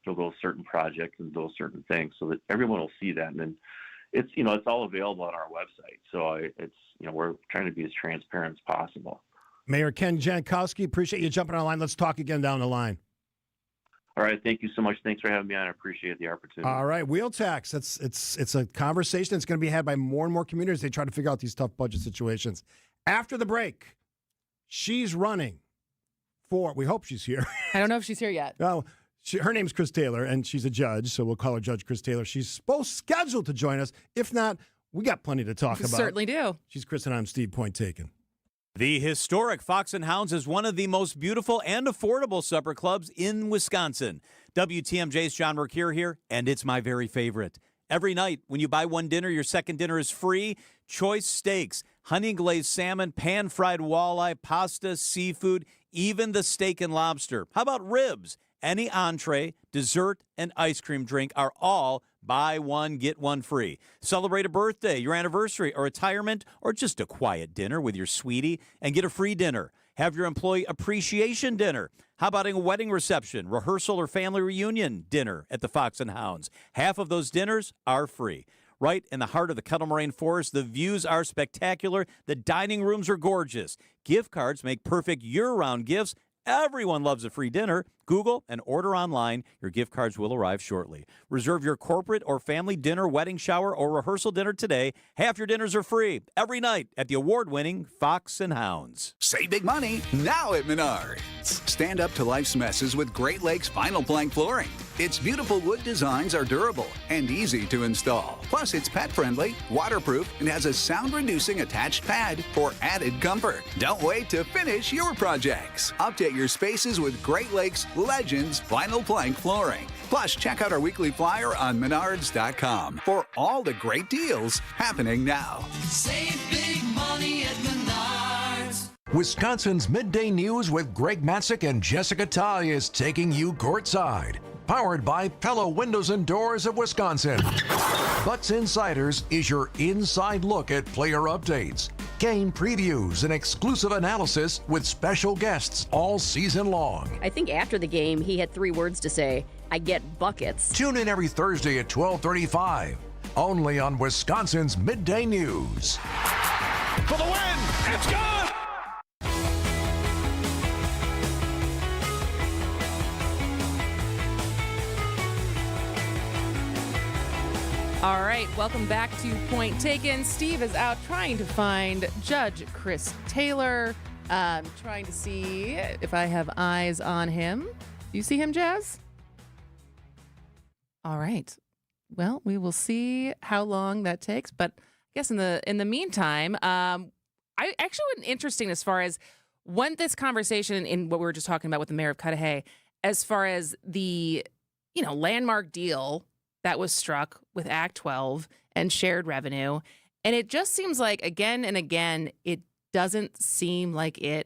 to those certain projects and those certain things, so that everyone will see that, and then. It's all available on our website, so we're trying to be as transparent as possible. Mayor Ken Jankowski, appreciate you jumping on the line. Let's talk again down the line. All right, thank you so much. Thanks for having me on. I appreciate the opportunity. All right, wheel tax. It's a conversation that's going to be had by more and more communities. They try to figure out these tough budget situations. After the break, she's running for. We hope she's here. I don't know if she's here yet. No. Her name's Chris Taylor, and she's a judge, so we'll call her Judge Chris Taylor. She's scheduled to join us. If not, we got plenty to talk about. Certainly do. She's Chris, and I'm Steve. Point taken. The historic Fox and Hounds is one of the most beautiful and affordable supper clubs in Wisconsin. WTMJ's John Mercure here, and it's my very favorite. Every night, when you buy one dinner, your second dinner is free. Choice steaks, honey glazed salmon, pan-fried walleye, pasta, seafood, even the steak and lobster. How about ribs? Any entree, dessert, and ice cream drink are all buy one, get one free. Celebrate a birthday, your anniversary, a retirement, or just a quiet dinner with your sweetie and get a free dinner. Have your employee appreciation dinner. How about a wedding reception, rehearsal, or family reunion dinner at the Fox and Hounds? Half of those dinners are free. Right in the heart of the Kettle Moraine Forest, the views are spectacular. The dining rooms are gorgeous. Gift cards make perfect year-round gifts. Everyone loves a free dinner. Google and order online. Your gift cards will arrive shortly. Reserve your corporate or family dinner, wedding shower, or rehearsal dinner today. Half your dinners are free every night at the award-winning Fox and Hounds. Save big money now at Menards. Stand up to life's messes with Great Lakes Vinyl Plank Flooring. Its beautiful wood designs are durable and easy to install. Plus, it's pet-friendly, waterproof, and has a sound-reducing attached pad for added comfort. Don't wait to finish your projects. Update your spaces with Great Lakes Legends Vinyl Plank Flooring. Plus, check out our weekly flyer on Menards.com for all the great deals happening now. Save big money at Menards. Wisconsin's Midday News with Greg Matzik and Jessica Ty is taking you courtside. Powered by Pella Windows and Doors of Wisconsin. Butts Insiders is your inside look at player updates, game previews, and exclusive analysis with special guests all season long. I think after the game, he had 3 words to say: I get buckets. Tune in every Thursday at 12:35, only on Wisconsin's Midday News. For the win! It's gone! All right, welcome back to Point Taken. Steve is out trying to find Judge Chris Taylor. Trying to see if I have eyes on him. Do you see him, Jazz? All right. Well, we will see how long that takes. But I guess in the meantime, I actually was interesting as far as when this conversation in what we were just talking about with the mayor of Cudahy, as far as the landmark deal that was struck with Act 12 and shared revenue. And it just seems like again and again, it doesn't seem like it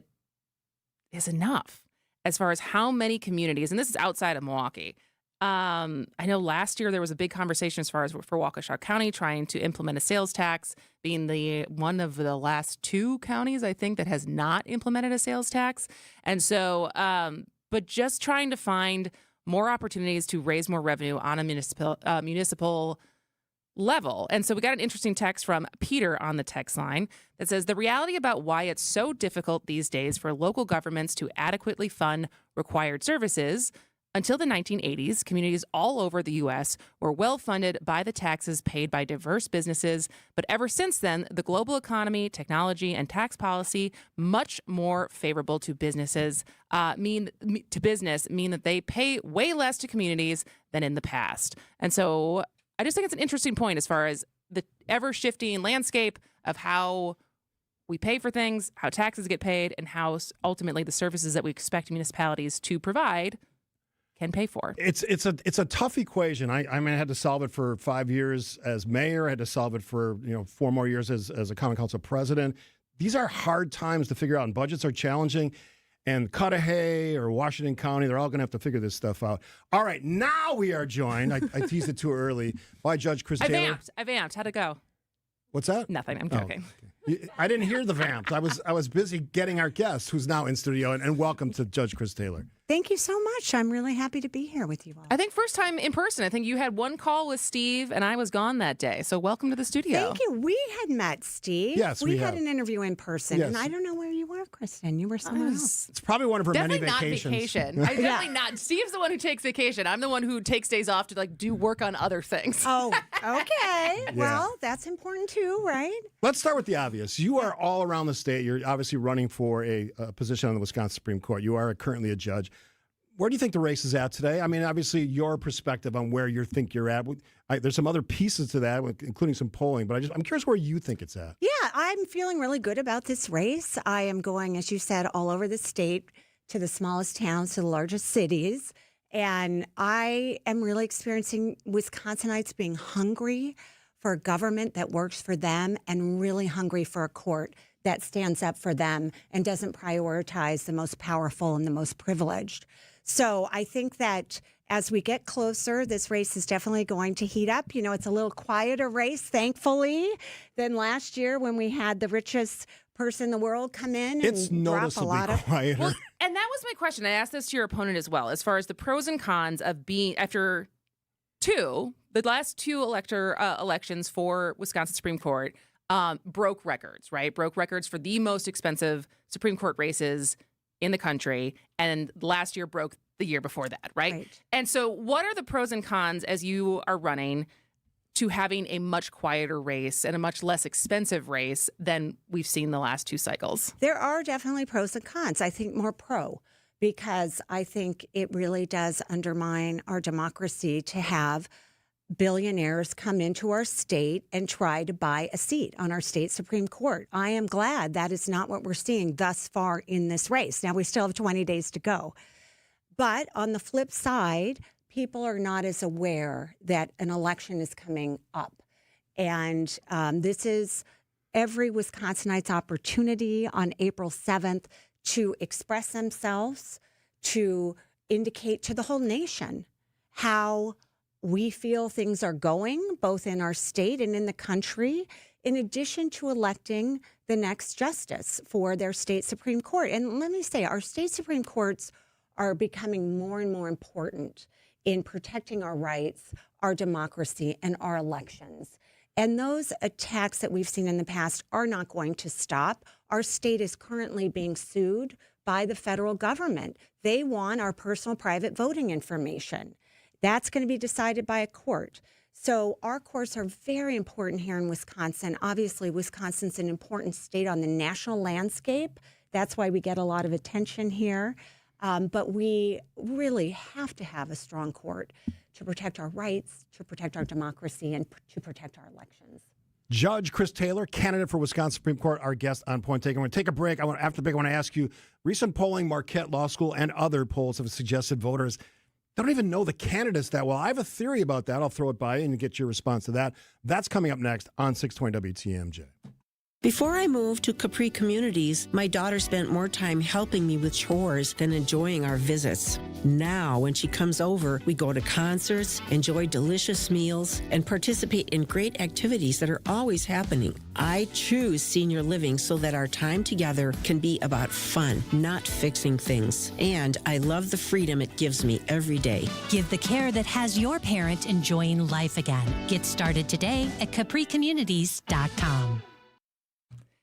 is enough as far as how many communities, and this is outside of Milwaukee. I know last year there was a big conversation as far as for Waukesha County trying to implement a sales tax, being the one of the last 2 counties, I think, that has not implemented a sales tax. And so, but just trying to find more opportunities to raise more revenue on a municipal level. And so we got an interesting text from Peter on the text line that says, the reality about why it's so difficult these days for local governments to adequately fund required services. Until the 1980s, communities all over the U.S. were well funded by the taxes paid by diverse businesses. But ever since then, the global economy, technology, and tax policy, much more favorable to businesses, mean that they pay way less to communities than in the past. And so I just think it's an interesting point as far as the ever-shifting landscape of how we pay for things, how taxes get paid, and how ultimately the services that we expect municipalities to provide can pay for. It's a tough equation. I mean, I had to solve it for 5 years as mayor. I had to solve it for 4 more years as a common council president. These are hard times to figure out, and budgets are challenging. And Cudahy or Washington County, they're all going to have to figure this stuff out. All right, now we are joined. I teased it too early by Judge Chris Taylor. I vamped. How'd it go? What's that? Nothing. I'm joking. Okay. I didn't hear the vamp. I was busy getting our guest, who's now in studio, and welcome to Judge Chris Taylor. Thank you so much. I'm really happy to be here with you all. I think first time in person. I think you had one call with Steve, and I was gone that day. So welcome to the studio. Thank you. We had met Steve. Yes, we had have. an interview in person, Yes. and I don't know where you were, Kristen. You were somewhere else. It's probably one of her many Definitely vacations. not vacation. I'm definitely not. Steve's the one who takes vacation. I'm the one who takes days off to do work on other things. Oh, okay. Yeah. Well, that's important too, right? Let's start with the obvious. You are all around the state. You're obviously running for a position on the Wisconsin Supreme Court. You are currently a judge. Where do you think the race is at today? I mean, obviously, your perspective on where you think you're at. There's some other pieces to that, including some polling, but I'm curious where you think it's at. Yeah, I'm feeling really good about this race. I am going, as you said, all over the state, to the smallest towns, to the largest cities. And I am really experiencing Wisconsinites being hungry for a government that works for them and really hungry for a court that stands up for them and doesn't prioritize the most powerful and the most privileged. So I think that as we get closer, this race is definitely going to heat up. It's a little quieter race, thankfully, than last year when we had the richest person in the world come in It's and drop a noticeably lot of quieter. Well, and that was my question. I asked this to your opponent as well, as far as the pros and cons of being, after the last two elections for Wisconsin Supreme Court, broke records, right? Broke records for the most expensive Supreme Court races in the country, and last year broke the year before that, right? And so what are the pros and cons as you are running to having a much quieter race and a much less expensive race than we've seen the last two cycles? There are definitely pros and cons. I think more pro, because I think it really does undermine our democracy to have billionaires come into our state and try to buy a seat on our state Supreme Court. I am glad that is not what we're seeing thus far in this race. Now, we still have 20 days to go. But on the flip side, people are not as aware that an election is coming up. And this is every Wisconsinite's opportunity on April 7th to express themselves, to indicate to the whole nation how we feel things are going, both in our state and in the country, in addition to electing the next justice for their state Supreme Court. And let me say, our state Supreme Courts are becoming more and more important in protecting our rights, our democracy, and our elections. And those attacks that we've seen in the past are not going to stop. Our state is currently being sued by the federal government. They want our personal private voting information. That's going to be decided by a court. So our courts are very important here in Wisconsin. Obviously, Wisconsin's an important state on the national landscape. That's why we get a lot of attention here. But we really have to have a strong court to protect our rights, to protect our democracy, and to protect our elections. Judge Chris Taylor, candidate for Wisconsin Supreme Court, our guest on Point Taken. We're going to take a break. After the break, I want to ask you, recent polling, Marquette Law School and other polls have suggested voters don't even know the candidates that well. I have a theory about that. I'll throw it by you and get your response to that. That's coming up next on 620 WTMJ. Before I moved to Capri Communities, my daughter spent more time helping me with chores than enjoying our visits. Now, when she comes over, we go to concerts, enjoy delicious meals, and participate in great activities that are always happening. I choose senior living so that our time together can be about fun, not fixing things. And I love the freedom it gives me every day. Give the care that has your parent enjoying life again. Get started today at capricommunities.com.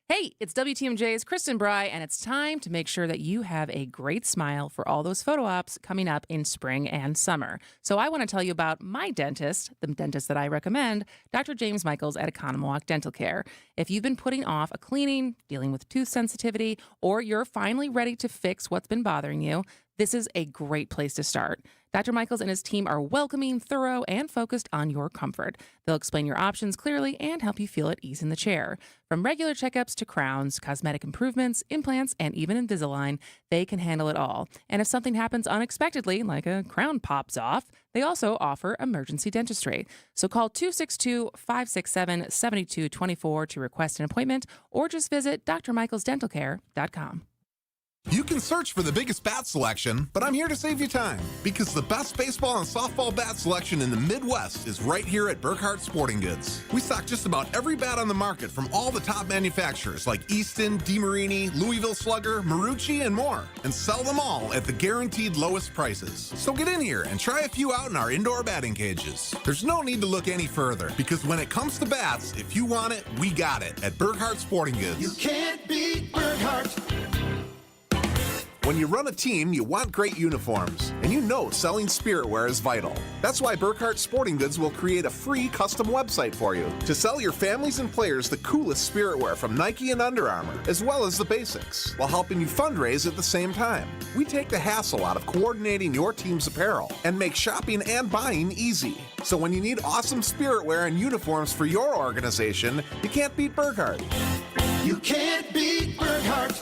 Hey, it's WTMJ's Kristen Bry, and it's time to make sure that you have a great smile for all those photo ops coming up in spring and summer. So I want to tell you about my dentist, the dentist that I recommend, Dr. James Michaels at Economowalk Dental Care. If you've been putting off a cleaning, dealing with tooth sensitivity, or you're finally ready to fix what's been bothering you, this is a great place to start. Dr. Michaels and his team are welcoming, thorough, and focused on your comfort. They'll explain your options clearly and help you feel at ease in the chair. From regular checkups to crowns, cosmetic improvements, implants, and even Invisalign, they can handle it all. And if something happens unexpectedly, like a crown pops off, they also offer emergency dentistry. So call 262-567-7224 to request an appointment, or just visit drmichaelsdentalcare.com. You can search for the biggest bat selection, but I'm here to save you time because the best baseball and softball bat selection in the Midwest is right here at Burkhardt Sporting Goods. We stock just about every bat on the market from all the top manufacturers like Easton, DeMarini, Louisville Slugger, Marucci, and more, and sell them all at the guaranteed lowest prices. So get in here and try a few out in our indoor batting cages. There's no need to look any further because when it comes to bats, if you want it, we got it at Burkhardt Sporting Goods. You can't beat Burkhardt. When you run a team, you want great uniforms, and you know selling spiritware is vital. That's why Burkhardt Sporting Goods will create a free custom website for you to sell your families and players the coolest spiritwear from Nike and Under Armour, as well as the basics, while helping you fundraise at the same time. We take the hassle out of coordinating your team's apparel and make shopping and buying easy. So when you need awesome spiritwear and uniforms for your organization, you can't beat Burkhardt. You can't beat Burkhardt.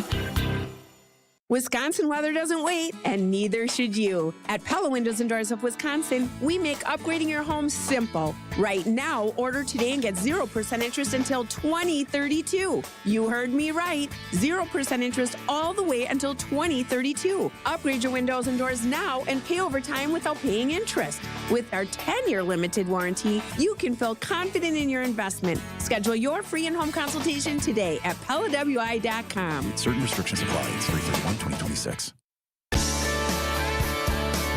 Wisconsin weather doesn't wait, and neither should you. At Pella Windows and Doors of Wisconsin, we make upgrading your home simple. Right now, order today and get 0% interest until 2032. You heard me right. 0% interest all the way until 2032. Upgrade your windows and doors now and pay over time without paying interest. With our 10-year limited warranty, you can feel confident in your investment. Schedule your free in-home consultation today at PellaWI.com. Certain restrictions apply. It's 3/31/2026.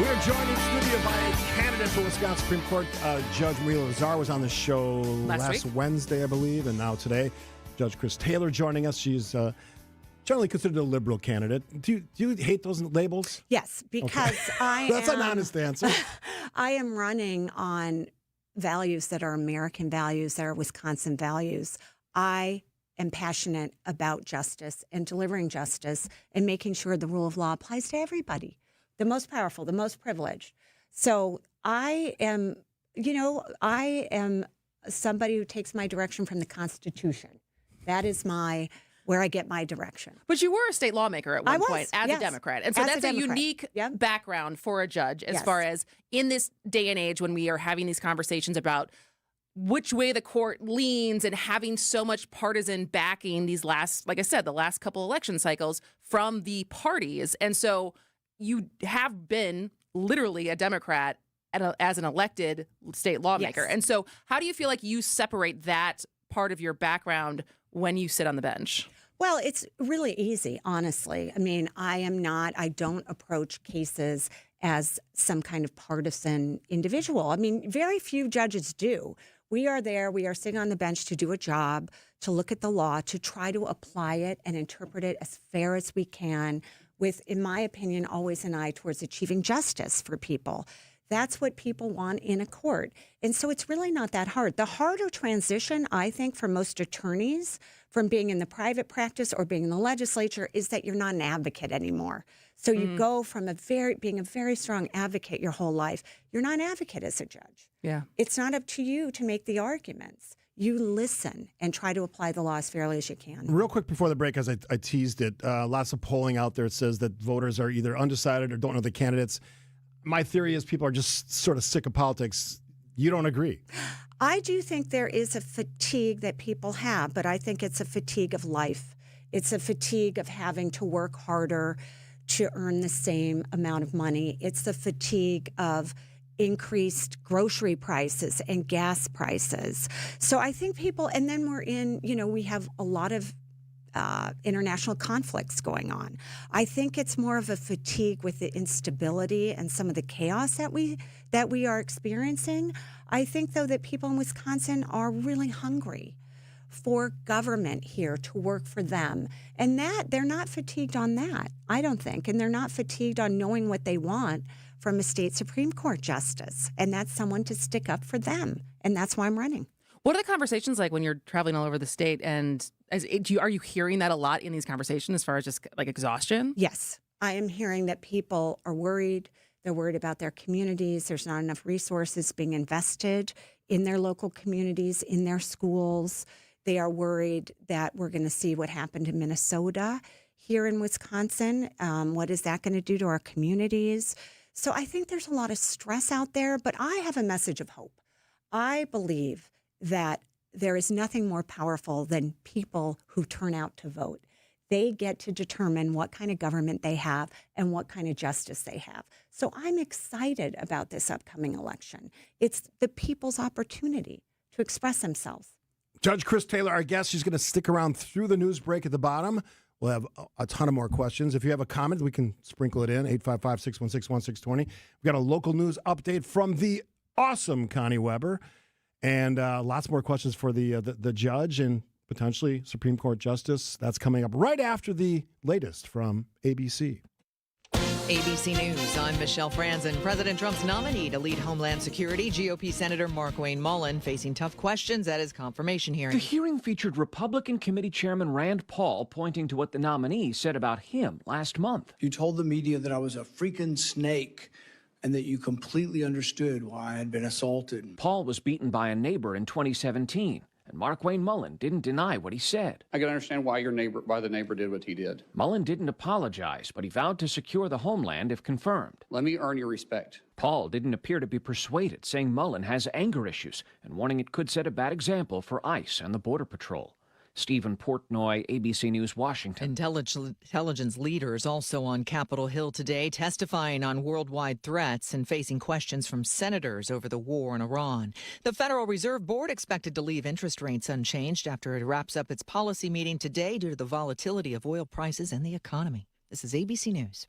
We are joined in studio by a candidate for Wisconsin Supreme Court. Judge Maria Lazar was on the show last Wednesday, I believe, and now today. Judge Chris Taylor joining us. She's generally considered a liberal candidate. Do you hate those labels? Yes, because okay. That's an honest answer. I am running on values that are American values, that are Wisconsin values. I am passionate about justice and delivering justice and making sure the rule of law applies to everybody, the most powerful, the most privileged. So I am somebody who takes my direction from the Constitution. That is where I get my direction. But you were a state lawmaker at one point as yes. a Democrat. And so that's a unique background for a judge as far as in this day and age when we are having these conversations about which way the court leans and having so much partisan backing these last, like I said, the last couple election cycles from the parties. And so you have been literally a Democrat as an elected state lawmaker. Yes. And so how do you feel like you separate that part of your background when you sit on the bench? Well, it's really easy, honestly. I mean, I don't approach cases as some kind of partisan individual. I mean, very few judges do. We are there, we are sitting on the bench to do a job, to look at the law, to try to apply it and interpret it as fair as we can with, in my opinion, always an eye towards achieving justice for people. That's what people want in a court. And so it's really not that hard. The harder transition, I think, for most attorneys from being in the private practice or being in the legislature is that you're not an advocate anymore. So you go from being a very strong advocate your whole life. You're not an advocate as a judge. Yeah. It's not up to you to make the arguments. You listen and try to apply the law as fairly as you can. Real quick before the break, as I teased it, lots of polling out there says that voters are either undecided or don't know the candidates. My theory is people are just sort of sick of politics. you don't agree? I do think there is a fatigue that people have, but I think it's a fatigue of life. It's a fatigue of having to work harder to earn the same amount of money. It's the fatigue of increased grocery prices and gas prices. So I think people, and then we have a lot of international conflicts going on. I think it's more of a fatigue with the instability and some of the chaos that we are experiencing. I think, though, that people in Wisconsin are really hungry for government here to work for them. And that they're not fatigued on that, I don't think. And they're not fatigued on knowing what they want from a state Supreme Court justice. And that's someone to stick up for them. And that's why I'm running. What are the conversations like when you're traveling all over the state? And are you hearing that a lot in these conversations as far as just like exhaustion? Yes. I am hearing that people are worried. They're worried about their communities. There's not enough resources being invested in their local communities, in their schools. They are worried that we're going to see what happened in Minnesota here in Wisconsin. What is that going to do to our communities? So I think there's a lot of stress out there, but I have a message of hope. I believe that there is nothing more powerful than people who turn out to vote. They get to determine what kind of government they have and what kind of justice they have. So I'm excited about this upcoming election. It's the people's opportunity to express themselves. Judge Chris Taylor, our guest, she's going to stick around through the news break at the bottom. We'll have a ton of more questions. If you have a comment, we can sprinkle it in, 855-616-1620. We've got a local news update from the awesome Connie Weber. And lots more questions for the judge and potentially Supreme Court Justice. That's coming up right after the latest from ABC. ABC News, I'm Michelle Franzen. President Trump's nominee to lead Homeland Security, GOP Senator Markwayne Mullin, facing tough questions at his confirmation hearing. The hearing featured Republican Committee Chairman Rand Paul pointing to what the nominee said about him last month. You told the media that I was a freaking snake and that you completely understood why I had been assaulted. Paul was beaten by a neighbor in 2017, and Markwayne Mullin didn't deny what he said. I can understand why the neighbor did what he did. Mullin didn't apologize, but he vowed to secure the homeland if confirmed. Let me earn your respect. Paul didn't appear to be persuaded, saying Mullin has anger issues and warning it could set a bad example for ICE and the Border Patrol. Stephen Portnoy, ABC News, Washington. Intelligence leaders also on Capitol Hill today testifying on worldwide threats and facing questions from senators over the war in Iran. The Federal Reserve Board expected to leave interest rates unchanged after it wraps up its policy meeting today due to the volatility of oil prices and the economy. This is ABC News.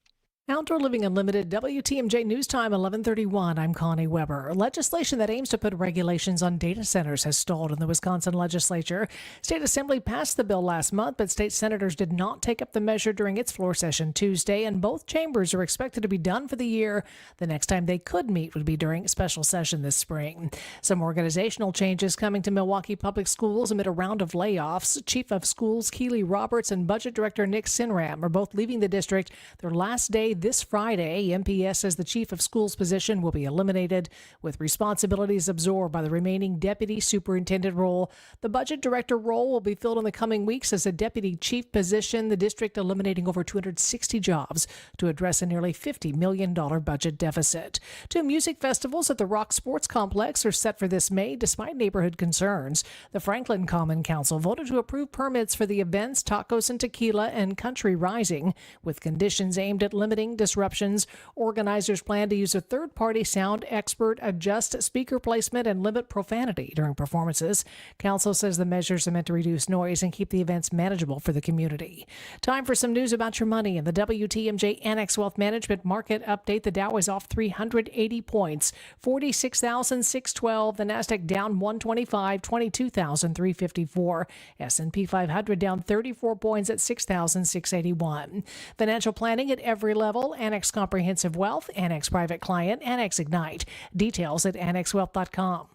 Outdoor Living Unlimited, WTMJ News Time, 11:31. I'm Connie Weber. Legislation that aims to put regulations on data centers has stalled in the Wisconsin legislature. State Assembly passed the bill last month, but state senators did not take up the measure during its floor session Tuesday, and both chambers are expected to be done for the year. The next time they could meet would be during a special session this spring. Some organizational changes coming to Milwaukee Public Schools amid a round of layoffs. Chief of Schools Keely Roberts and Budget Director Nick Sinram are both leaving the district their last day this Friday. MPS says the chief of schools position will be eliminated, with responsibilities absorbed by the remaining deputy superintendent role. The budget director role will be filled in the coming weeks as a deputy chief position, the district eliminating over 260 jobs to address a nearly $50 million budget deficit. Two music festivals at the Rock Sports Complex are set for this May, despite neighborhood concerns. The Franklin Common Council voted to approve permits for the events Tacos and Tequila and Country Rising, with conditions aimed at limiting disruptions. Organizers plan to use a third-party sound expert, adjust speaker placement, and limit profanity during performances. Council says the measures are meant to reduce noise and keep the events manageable for the community. Time for some news about your money in the WTMJ Annex Wealth Management Market Update. The Dow is off 380 points, 46,612. The Nasdaq down 125, 22,354. S&P 500 down 34 points at 6,681. Financial planning at every level. Annex Comprehensive Wealth, Annex Private Client, Annex Ignite. Details at annexwealth.com.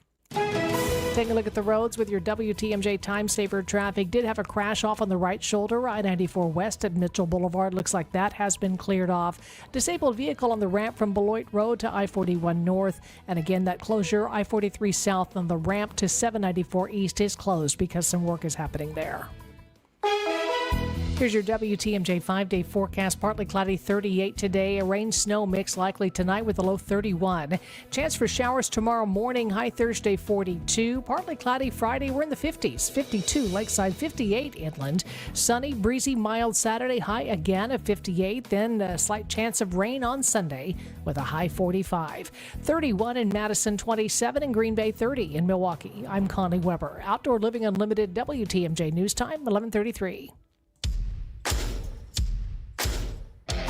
Taking a look at the roads with your WTMJ Time Saver traffic. Did have a crash off on the right shoulder. I-94 west at Mitchell Boulevard. Looks like that has been cleared off. Disabled vehicle on the ramp from Beloit Road to I-41 north. And again, that closure, I-43 south on the ramp to 794 east is closed because some work is happening there. Here's your WTMJ 5-day forecast. Partly cloudy, 38 today. A rain-snow mix likely tonight with a low 31. Chance for showers tomorrow morning. High Thursday, 42. Partly cloudy Friday. We're in the 50s. 52 lakeside, 58 inland. Sunny, breezy, mild Saturday. High again at 58. Then a slight chance of rain on Sunday with a high 45. 31 in Madison, 27 in Green Bay, 30 in Milwaukee. I'm Connie Weber. Outdoor Living Unlimited, WTMJ News Time, 11:33.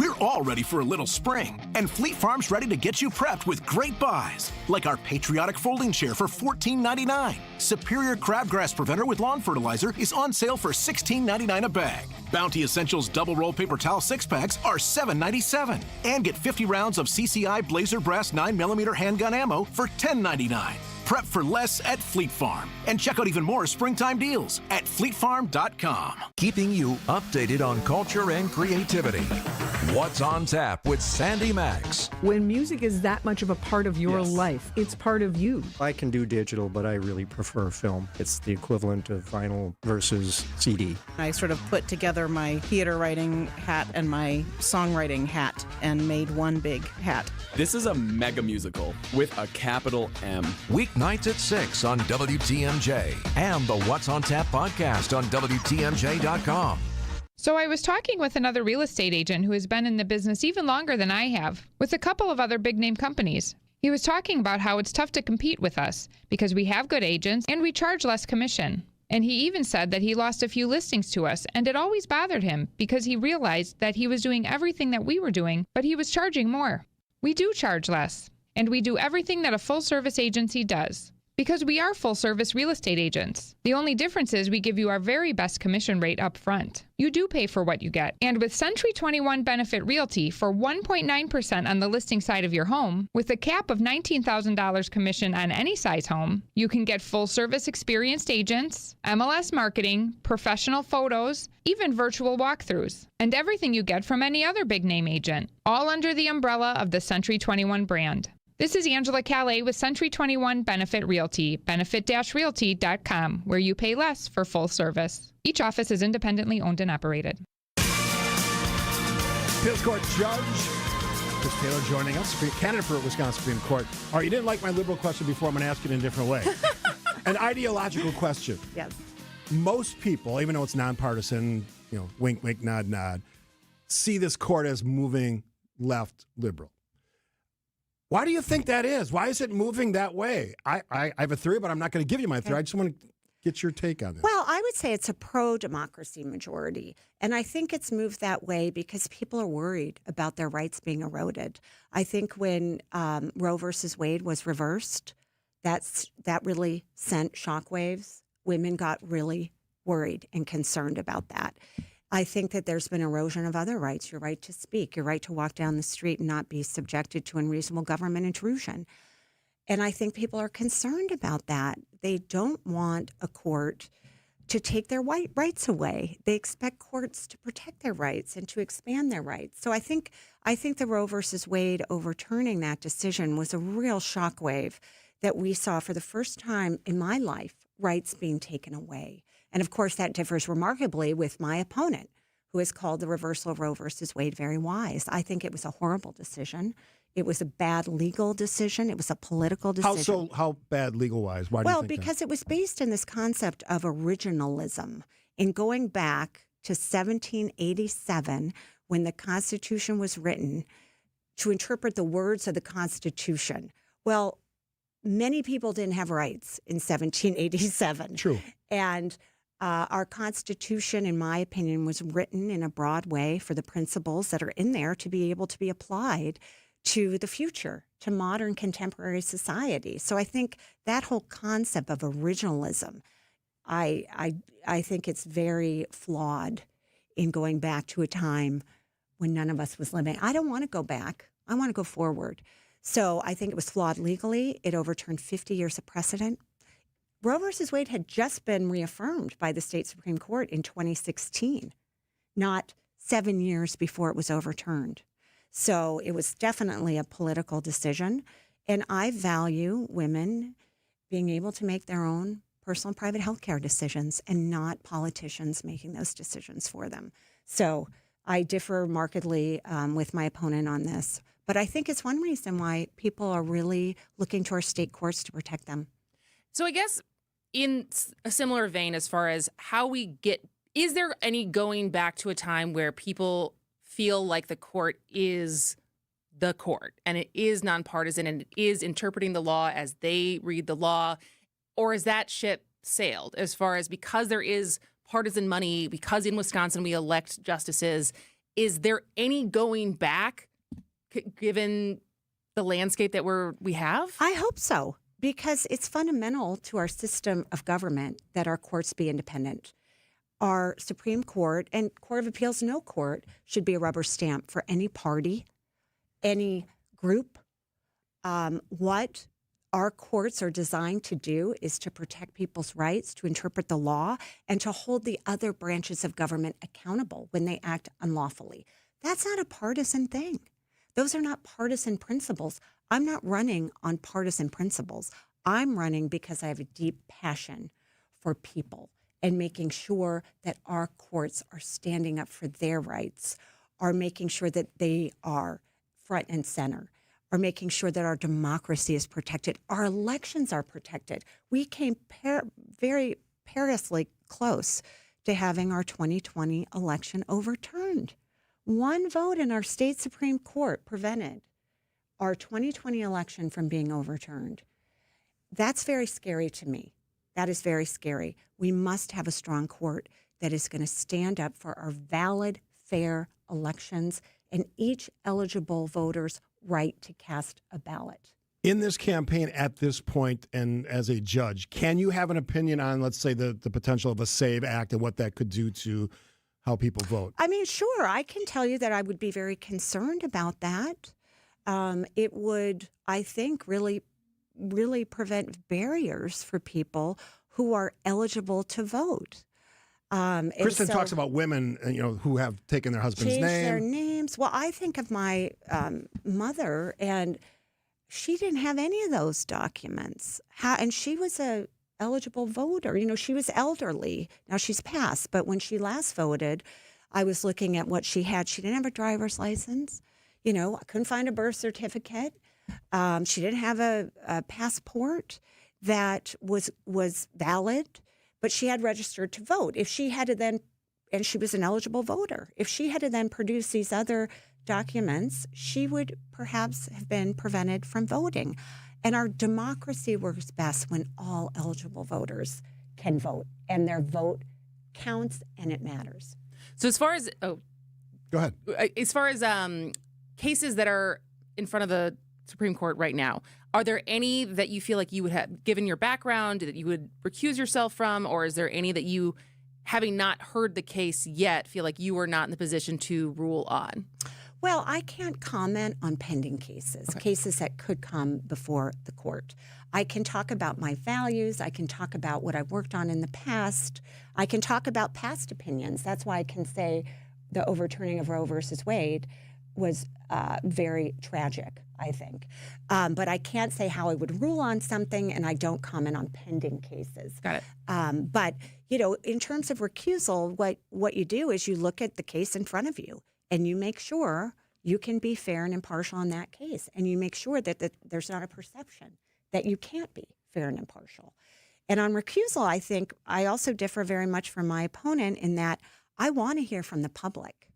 We're all ready for a little spring, and Fleet Farm's ready to get you prepped with great buys, like our patriotic folding chair for $14.99. Superior crabgrass preventer with lawn fertilizer is on sale for $16.99 a bag. Bounty Essentials double roll paper towel 6-packs are $7.97. And get 50 rounds of CCI Blazer Brass 9mm handgun ammo for $10.99. Prep for less at Fleet Farm. And check out even more springtime deals at fleetfarm.com. Keeping you updated on culture and creativity. What's on Tap with Sandy Max. When music is that much of a part of your life, it's part of you. I can do digital, but I really prefer film. It's the equivalent of vinyl versus CD. I sort of put together my theater writing hat and my songwriting hat and made one big hat. This is a mega musical with a capital M. Weeknights at 6 on WTMJ and the What's on Tap podcast on WTMJ.com. So I was talking with another real estate agent who has been in the business even longer than I have, with a couple of other big-name companies. He was talking about how it's tough to compete with us because we have good agents and we charge less commission. And he even said that he lost a few listings to us, and it always bothered him because he realized that he was doing everything that we were doing, but he was charging more. We do charge less, and we do everything that a full-service agency does. Because we are full-service real estate agents. The only difference is we give you our very best commission rate up front. You do pay for what you get. And with Century 21 Benefit Realty for 1.9% on the listing side of your home, with a cap of $19,000 commission on any size home, you can get full-service experienced agents, MLS marketing, professional photos, even virtual walkthroughs, and everything you get from any other big-name agent, all under the umbrella of the Century 21 brand. This is Angela Calais with Century 21 Benefit Realty, benefit-realty.com, where you pay less for full service. Each office is independently owned and operated. Appeals Court Judge Chris Taylor joining us, candidate for Wisconsin Supreme Court. All right, you didn't like my liberal question before. I'm going to ask it in a different way. An ideological question. Yes. Most people, even though it's nonpartisan, wink, wink, nod, nod, see this court as moving left liberal. Why do you think that is? Why is it moving that way? I have a theory, but I'm not going to give you my theory. I just want to get your take on this. Well, I would say it's a pro-democracy majority. And I think it's moved that way because people are worried about their rights being eroded. I think when Roe versus Wade was reversed, that really sent shockwaves. Women got really worried and concerned about that. I think that there's been erosion of other rights, your right to speak, your right to walk down the street and not be subjected to unreasonable government intrusion. And I think people are concerned about that. They don't want a court to take their rights away. They expect courts to protect their rights and to expand their rights. So I think the Roe versus Wade overturning that decision was a real shockwave that we saw for the first time in my life, rights being taken away. And of course, that differs remarkably with my opponent, who has called the reversal of Roe versus Wade very wise. I think it was a horrible decision. It was a bad legal decision. It was a political decision. How bad legal-wise? Why do you think because it was based in this concept of originalism. In going back to 1787, when the Constitution was written, to interpret the words of the Constitution. Well, many people didn't have rights in 1787. True. And our Constitution, in my opinion, was written in a broad way for the principles that are in there to be able to be applied to the future, to modern contemporary society. So I think that whole concept of originalism, I think it's very flawed in going back to a time when none of us was living. I don't want to go back. I want to go forward. So I think it was flawed legally. It overturned 50 years of precedent. Roe versus Wade had just been reaffirmed by the state Supreme Court in 2016, not 7 years before it was overturned. So it was definitely a political decision. And I value women being able to make their own personal and private health care decisions and not politicians making those decisions for them. So I differ markedly with my opponent on this. But I think it's one reason why people are really looking to our state courts to protect them. So I guess in a similar vein, as far as how we get, is there any going back to a time where people feel like the court is the court and it is nonpartisan and it is interpreting the law as they read the law? Or is that ship sailed as far as, because there is partisan money, because in Wisconsin we elect justices, is there any going back given the landscape that we have? I hope so, because it's fundamental to our system of government that our courts be independent. Our Supreme Court and Court of Appeals, no court should be a rubber stamp for any party, any group. What our courts are designed to do is to protect people's rights, to interpret the law, and to hold the other branches of government accountable when they act unlawfully. That's not a partisan thing. Those are not partisan principles. I'm not running on partisan principles. I'm running because I have a deep passion for people and making sure that our courts are standing up for their rights, are making sure that they are front and center, are making sure that our democracy is protected, our elections are protected. We came very perilously close to having our 2020 election overturned. One vote in our state Supreme Court prevented our 2020 election from being overturned. That's very scary to me. That is very scary. We must have a strong court that is going to stand up for our valid, fair elections and each eligible voter's right to cast a ballot. In this campaign at this point, and as a judge, can you have an opinion on, let's say, the potential of a SAVE Act and what that could do to how people vote? I mean, sure, I can tell you that I would be very concerned about that. It would, I think, really prevent barriers for people who are eligible to vote. Kristen talks about women, who have taken their husband's changed name. their names. Well, I think of my mother, and she didn't have any of those documents. And she was a eligible voter. She was elderly. Now she's passed, but when she last voted, I was looking at what she had. She didn't have a driver's license. I couldn't find a birth certificate. She didn't have a passport that was valid, but she had registered to vote. If she had to then, and she was an eligible voter, if she had to then produce these other documents, she would perhaps have been prevented from voting. And our democracy works best when all eligible voters can vote, and their vote counts and it matters. So as far as, go ahead. As far as cases that are in front of the Supreme Court right now, are there any that you feel like you would have, given your background, that you would recuse yourself from, or is there any that you, having not heard the case yet, feel like you are not in the position to rule on? Well, I can't comment on pending cases, cases that could come before the court. I can talk about my values. I can talk about what I've worked on in the past. I can talk about past opinions. That's why I can say the overturning of Roe versus Wade was very tragic, I think. But I can't say how I would rule on something, and I don't comment on pending cases. Got it. But, in terms of recusal, what you do is you look at the case in front of you, and you make sure you can be fair and impartial in that case. And you make sure that there's not a perception that you can't be fair and impartial. And on recusal, I think I also differ very much from my opponent in that I want to hear from the public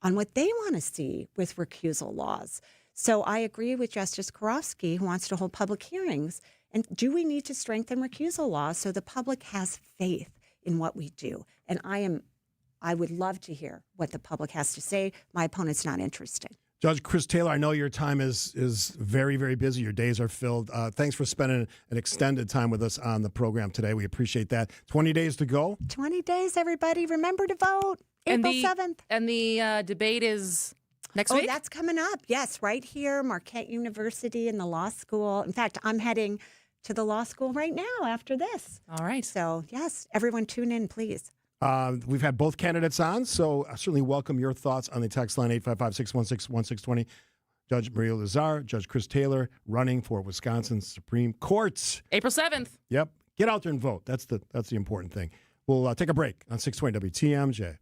on what they want to see with recusal laws. So I agree with Justice Karofsky, who wants to hold public hearings. And do we need to strengthen recusal laws so the public has faith in what we do? And I would love to hear what the public has to say. My opponent's not interested. Judge Chris Taylor, I know your time is very, very busy. Your days are filled. Thanks for spending an extended time with us on the program today. We appreciate that. 20 days to go. 20 days, everybody. Remember to vote. April 7th. And the debate is next week? Oh, that's coming up. Yes, right here, Marquette University in the law school. In fact, I'm heading to the law school right now after this. All right. So, yes, everyone tune in, please. We've had both candidates on, so I certainly welcome your thoughts on the text line 855-616-1620. Judge Maria Lazar, Judge Chris Taylor, running for Wisconsin Supreme Court. April 7th. Yep. Get out there and vote. That's the important thing. We'll take a break on 620 WTMJ.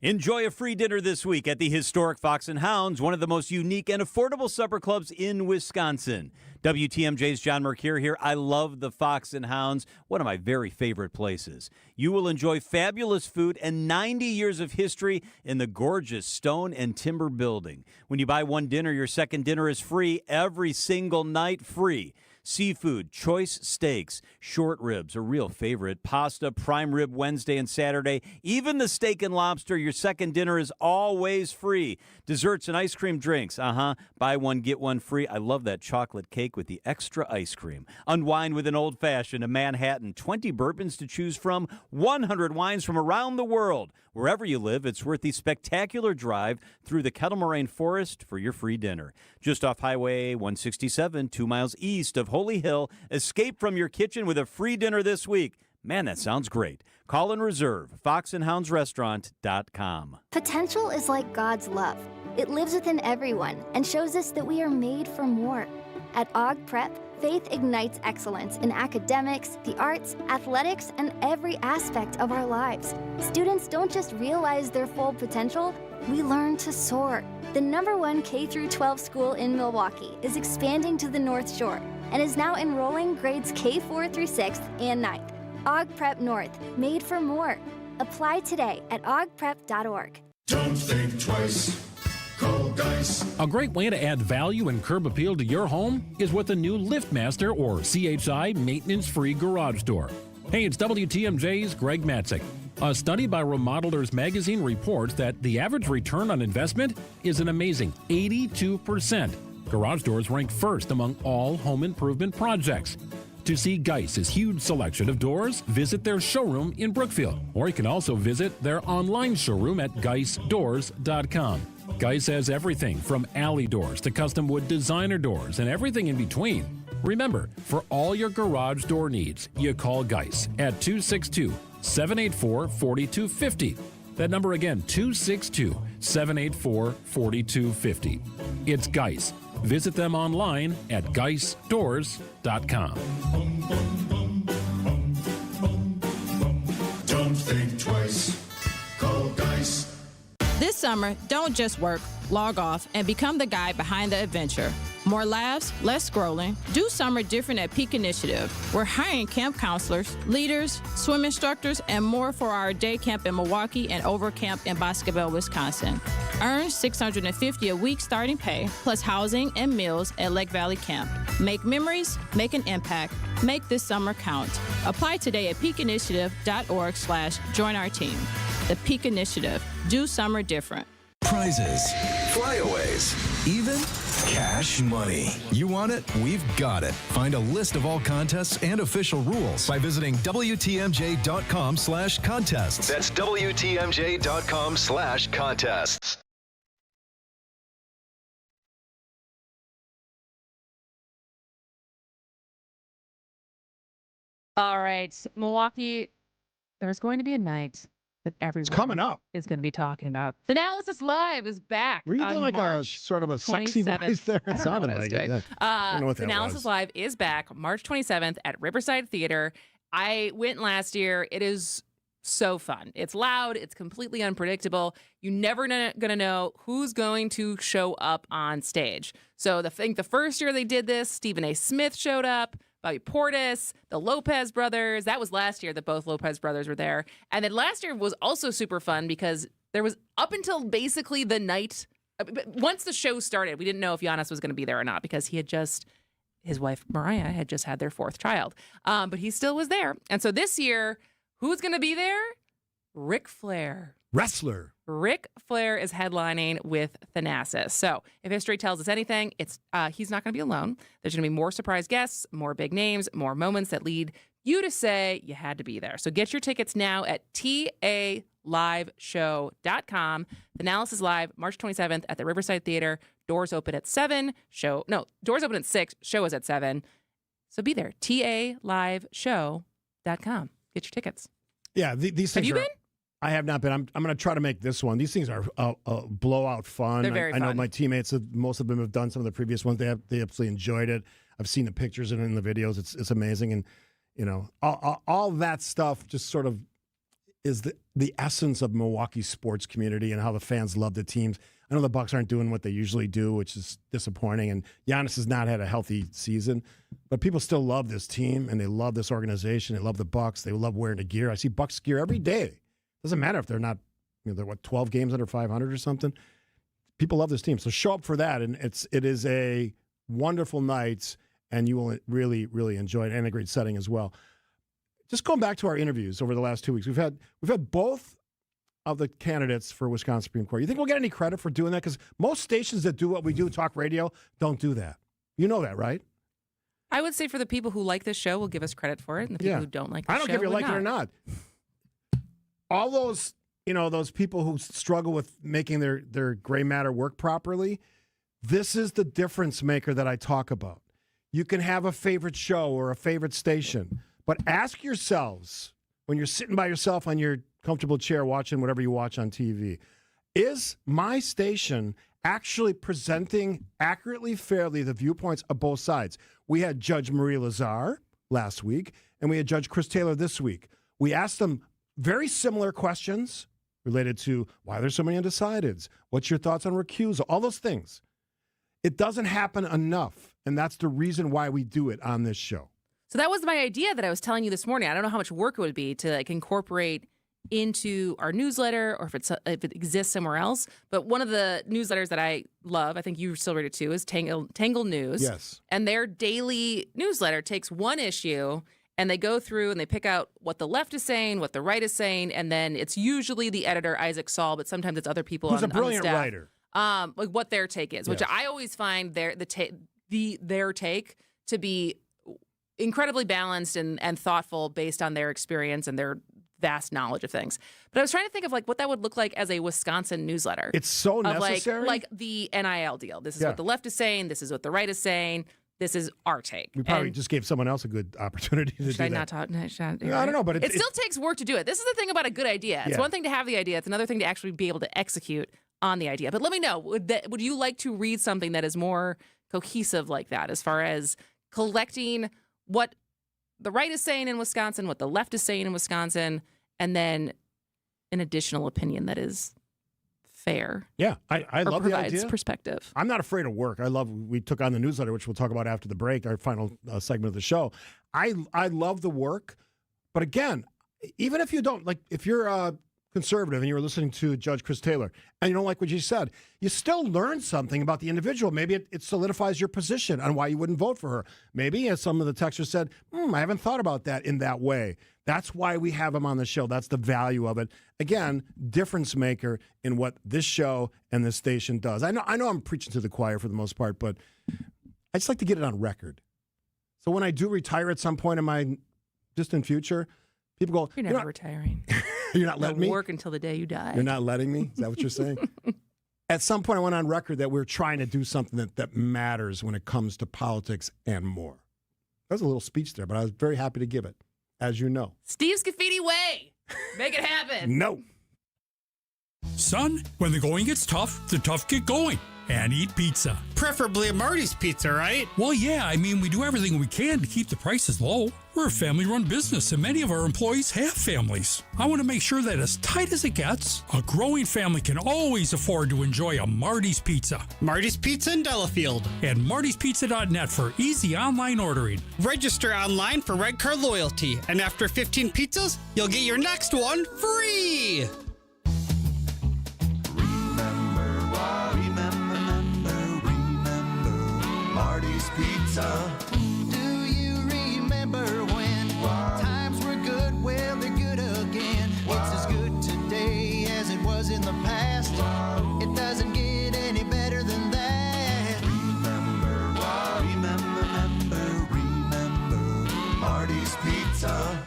Enjoy a free dinner this week at the historic Fox and Hounds, one of the most unique and affordable supper clubs in Wisconsin. WTMJ's John Mercure here. I love the Fox and Hounds, one of my very favorite places. You will enjoy fabulous food and 90 years of history in the gorgeous stone and timber building. When you buy one dinner, your second dinner is free every single night, free. Seafood, choice steaks, short ribs, a real favorite, pasta, prime rib Wednesday and Saturday, even the steak and lobster, your second dinner is always free. Desserts and ice cream drinks, buy one, get one free. I love that chocolate cake with the extra ice cream. Unwind with an old-fashioned, a Manhattan, 20 bourbons to choose from, 100 wines from around the world. Wherever you live, it's worth the spectacular drive through the Kettle Moraine Forest for your free dinner. Just off Highway 167, 2 miles east of Holy Hill, escape from your kitchen with a free dinner this week. Man, that sounds great. Call and reserve foxandhoundsrestaurant.com. Potential is like God's love. It lives within everyone and shows us that we are made for more. At Aug Prep, faith ignites excellence in academics, the arts, athletics, and every aspect of our lives. Students don't just realize their full potential, we learn to soar. The #1 K-12 school in Milwaukee is expanding to the North Shore and is now enrolling grades K4 through 6th and 9th. Aug Prep North, made for more. Apply today at augprep.org. Don't think twice. Call Geis. A great way to add value and curb appeal to your home is with a new LiftMaster or CHI maintenance-free garage door. Hey, it's WTMJ's Greg Matzik. A study by Remodelers Magazine reports that the average return on investment is an amazing 82%. Garage doors rank first among all home improvement projects. To see Geis's huge selection of doors, visit their showroom in Brookfield, or you can also visit their online showroom at geisdoors.com. Geis has everything from alley doors to custom wood designer doors and everything in between. Remember, for all your garage door needs, you call Geis at 262-784-4250. That number again, 262-784-4250. It's Geis. Visit them online at geisdoors.com. Don't think twice. Call Geis. This summer, don't just work, log off, and become the guy behind the adventure. More laughs, less scrolling. Do summer different at Peak Initiative. We're hiring camp counselors, leaders, swim instructors, and more for our day camp in Milwaukee and over camp in Boscobel, Wisconsin. Earn $650 a week starting pay, plus housing and meals at Lake Valley Camp. Make memories, make an impact. Make this summer count. Apply today at peakinitiative.org/join our team. The Peak Initiative. Do summer different. Prizes, flyaways, even cash money. You want it? We've got it. Find a list of all contests and official rules by visiting WTMJ.com/contests. That's WTMJ.com/contests. All right, Milwaukee, there's going to be a night that everyone coming up. is going to be talking about. The Analysis Live is back. Were you doing like a sort of a sexy voice there? It sounded like it. Yeah. I don't know what that Analysis was. Live is back March 27th at Riverside Theater. I went last year. It is so fun. It's loud. It's completely unpredictable. You never going to know who's going to show up on stage. So I think the first year they did this, Stephen A. Smith showed up. Bobby Portis, the Lopez brothers. That was last year that both Lopez brothers were there. And then last year was also super fun because there was up until basically the night. Once the show started, we didn't know if Giannis was going to be there or not because his wife Mariah had just had their 4th child. But he still was there. And so this year, who's going to be there? Ric Flair. Wrestler. Ric Flair is headlining with Thanasis. So if history tells us anything, it's he's not going to be alone. There's going to be more surprise guests, more big names, more moments that lead you to say you had to be there. So get your tickets now at taliveshow.com. Thanasis Live, March 27th at the Riverside Theater. Doors open at 7. Doors open at 6. Show is at 7. So be there. taliveshow.com. Get your tickets. Yeah, these things Have you been? I have not been. I'm going to try to make this one. These things are blowout fun. They're very I know fun. my teammates, most of them have done some of the previous ones. They absolutely enjoyed it. I've seen the pictures and the videos. It's amazing. And, you know, all that stuff just sort of is the essence of Milwaukee's sports community and how the fans love the teams. I know the Bucks aren't doing what they usually do, which is disappointing, and Giannis has not had a healthy season, but people still love this team, and they love this organization. They love the Bucks. They love wearing the gear. I see Bucks gear every day. Doesn't matter if they're not, they're 12 games under 500 or something. People love this team, so show up for that, and it is a wonderful night, and you will really, really enjoy it, and a great setting as well. Just going back to our interviews over the last 2 weeks, we've had both of the candidates for Wisconsin Supreme Court. You think we'll get any credit for doing that? Because most stations that do what we do, talk radio, don't do that. You know that, right? I would say for the people who like this show will give us credit for it, and the people who don't like the show I don't care if you like not. it or not. All those, those people who struggle with making their gray matter work properly, this is the difference maker that I talk about. You can have a favorite show or a favorite station, but ask yourselves, when you're sitting by yourself on your comfortable chair watching whatever you watch on TV, is my station actually presenting accurately, fairly the viewpoints of both sides? We had Judge Marie Lazar last week, and we had Judge Chris Taylor this week. We asked them very similar questions related to why there's so many undecideds, what's your thoughts on recusal, all those things. It doesn't happen enough, and that's the reason why we do it on this show. So that was my idea that I was telling you this morning. I don't know how much work it would be to incorporate into our newsletter, or if it exists somewhere else. But one of the newsletters that I love, I think you still read it too, is Tangle News. Yes. And their daily newsletter takes one issue, and they go through and they pick out what the left is saying, what the right is saying, and then it's usually the editor, Isaac Saul, but sometimes it's other people Who's on a brilliant the staff. writer. Like what their take is, which Yes. I always find their take to be incredibly balanced and thoughtful based on their experience and their vast knowledge of things. But I was trying to think of what that would look like as a Wisconsin newsletter. It's so of necessary. like the NIL deal. This is Yeah. what the left is saying. This is what the right is saying. This is our take. We probably And just gave someone else a good opportunity to do should I that. not talk? No, should I don't know, but it still takes work to do it. This is the thing about a good idea. It's Yeah. one thing to have the idea. It's another thing to actually be able to execute on the idea. But let me know, would you like to read something that is more cohesive like that, as far as collecting what the right is saying in Wisconsin, what the left is saying in Wisconsin, and then an additional opinion that is fair? Yeah, I or love the provides idea. perspective. I'm not afraid of work. We took on the newsletter, which we'll talk about after the break, our final segment of the show. I love the work, but again, even if you don't, if you're a conservative and you were listening to Judge Chris Taylor and you don't like what she said, you still learn something about the individual. Maybe it solidifies your position on why you wouldn't vote for her. Maybe, as some of the texters said, I haven't thought about that in that way. That's why we have him on the show. That's the value of it. Again, difference maker in what this show and this station does. I know I'm preaching to the choir for the most part, but I just like to get it on record. So when I do retire at some point in my distant future, people go, You're never retiring. You're not letting me? Work until the day you die. You're not letting me? Is that what you're saying? At some point, I went on record that we're trying to do something that matters when it comes to politics and more. That was a little speech there, but I was very happy to give it, as you know. Steve Scafidi way. Make it happen. No. Son, when the going gets tough, the tough get going. And eat pizza. Preferably a Marty's Pizza, right? Well, yeah, I mean, we do everything we can to keep the prices low. We're a family-run business, and many of our employees have families. I want to make sure that as tight as it gets, a growing family can always afford to enjoy a Marty's Pizza. Marty's Pizza in Delafield. And martyspizza.net for easy online ordering. Register online for Red Card Loyalty, and after 15 pizzas, you'll get your next one free! Marty's Pizza. Do you remember when times were good? Well, they're good again. It's as good today as it was in the past. It doesn't get any better than that. Remember, Marty's Pizza.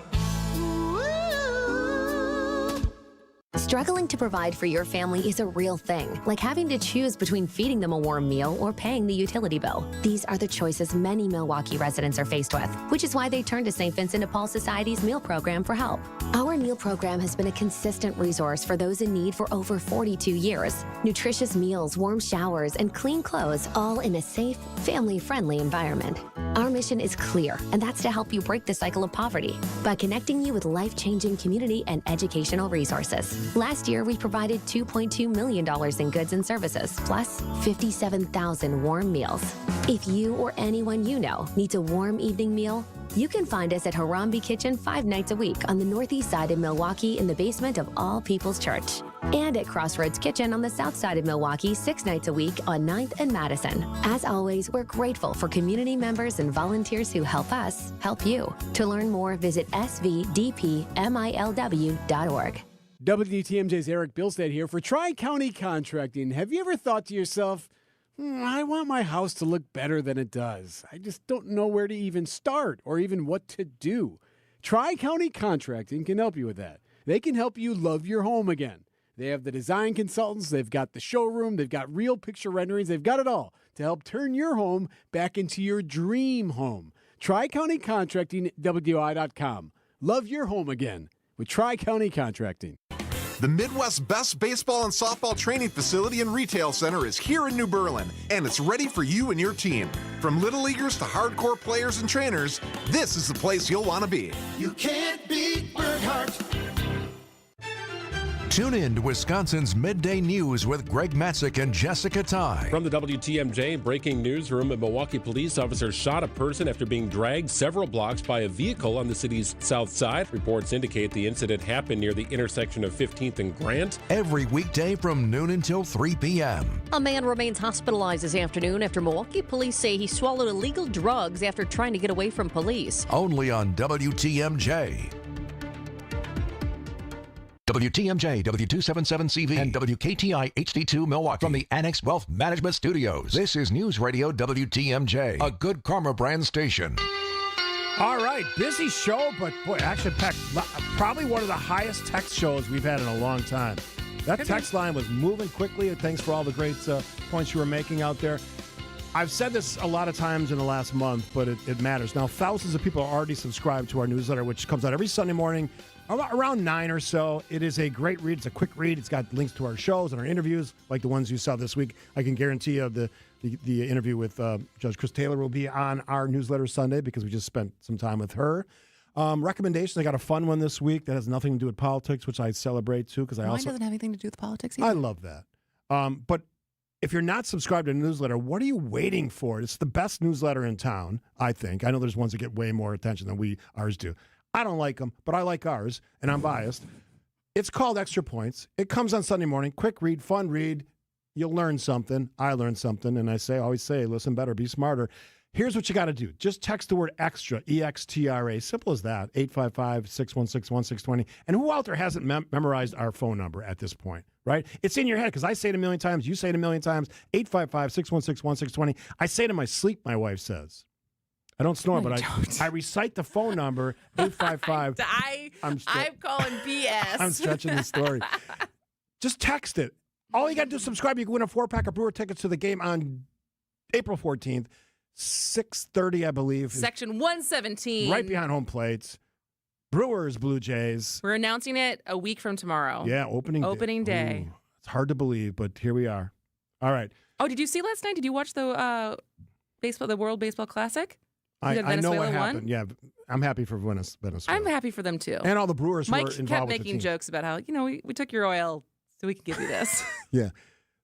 Struggling to provide for your family is a real thing, like having to choose between feeding them a warm meal or paying the utility bill. These are the choices many Milwaukee residents are faced with, which is why they turn to St. Vincent de Paul Society's meal program for help. Our meal program has been a consistent resource for those in need for over 42 years. Nutritious meals, warm showers, and clean clothes, all in a safe, family-friendly environment. Our mission is clear, and that's to help you break the cycle of poverty by connecting you with life-changing community and educational resources. Last year, we provided $2.2 million in goods and services, plus 57,000 warm meals. If you or anyone you know needs a warm evening meal, you can find us at Harambe Kitchen 5 nights a week on the northeast side of Milwaukee in the basement of All People's Church. And at Crossroads Kitchen on the south side of Milwaukee 6 nights a week on 9th and Madison. As always, we're grateful for community members and volunteers who help us help you. To learn more, visit svdpmilw.org. WTMJ's Eric Bilstead here for Tri-County Contracting. Have you ever thought to yourself, I want my house to look better than it does. I just don't know where to even start or even what to do. Tri-County Contracting can help you with that. They can help you love your home again. They have the design consultants, they've got the showroom, they've got real picture renderings, they've got it all to help turn your home back into your dream home. Tri-County Contracting, WI.com. Love your home again with Tri-County Contracting. The Midwest's best baseball and softball training facility and retail center is here in New Berlin, and it's ready for you and your team. From little leaguers to hardcore players and trainers, this is the place you'll want to be. You can't beat Burkhart. Tune in to Wisconsin's Midday News with Greg Matzik and Jessica Ty. From the WTMJ breaking newsroom, a Milwaukee police officer shot a person after being dragged several blocks by a vehicle on the city's south side. Reports indicate the incident happened near the intersection of 15th and Grant. Every weekday from noon until 3 p.m. A man remains hospitalized this afternoon after Milwaukee police say he swallowed illegal drugs after trying to get away from police. Only on WTMJ. WTMJ, W277CV, and WKTI HD2 Milwaukee from the Annex Wealth Management Studios. This is News Radio WTMJ, a Good Karma brand station. All right, busy show, but boy, action packed. Probably one of the highest text shows we've had in a long time. That text line was moving quickly, and thanks for all the great points you were making out there. I've said this a lot of times in the last month, but it matters. Now, thousands of people are already subscribed to our newsletter, which comes out every Sunday morning around 9 or so. It is a great read. It's a quick read. It's got links to our shows and our interviews, like the ones you saw this week. I can guarantee you the interview with Judge Chris Taylor will be on our newsletter Sunday because we just spent some time with her. Recommendations. I got a fun one this week that has nothing to do with politics, which I celebrate too because Mine doesn't have anything to do with politics either. I love that. But if you're not subscribed to the newsletter, what are you waiting for? It's the best newsletter in town, I think. I know there's ones that get way more attention than ours do. I don't like them, but I like ours, and I'm biased. It's called Extra Points. It comes on Sunday morning. Quick read, fun read. You'll learn something. I learned something, and I always say, listen better, be smarter. Here's what you got to do. Just text the word extra, E-X-T-R-A. Simple as that, 855-616-1620. And who out there hasn't memorized our phone number at this point, right? It's in your head because I say it a million times. You say it a million times, 855-616-1620. I say it in my sleep, my wife says. I don't snore, but I recite the phone number, 855. I'm calling BS. I'm stretching the story. Just text it. All you got to do is subscribe. You can win a 4-pack of Brewer tickets to the game on April 14th, 6:30, I believe. Section 117. Right behind home plates. Brewers, Blue Jays. We're announcing it a week from tomorrow. Yeah, opening day. Ooh, it's hard to believe, but here we are. All right. Oh, did you see last night? Did you watch the World Baseball Classic? I know what happened. Yeah, I'm happy for Venezuela. I'm happy for them too. And all the Brewers who were involved with the team. Mike kept making jokes about how, we took your oil so we can give you this. Yeah.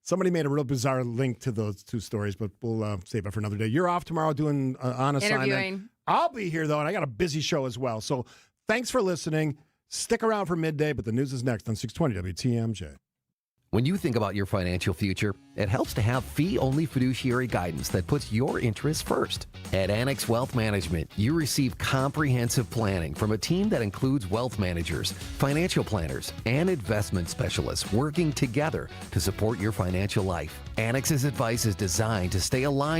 Somebody made a real bizarre link to those two stories, but we'll save it for another day. You're off tomorrow doing on assignment. Interviewing. I'll be here, though, and I got a busy show as well. So thanks for listening. Stick around for midday, but the news is next on 620 WTMJ. When you think about your financial future, it helps to have fee-only fiduciary guidance that puts your interests first. At Annex Wealth Management, you receive comprehensive planning from a team that includes wealth managers, financial planners, and investment specialists working together to support your financial life. Annex's advice is designed to stay aligned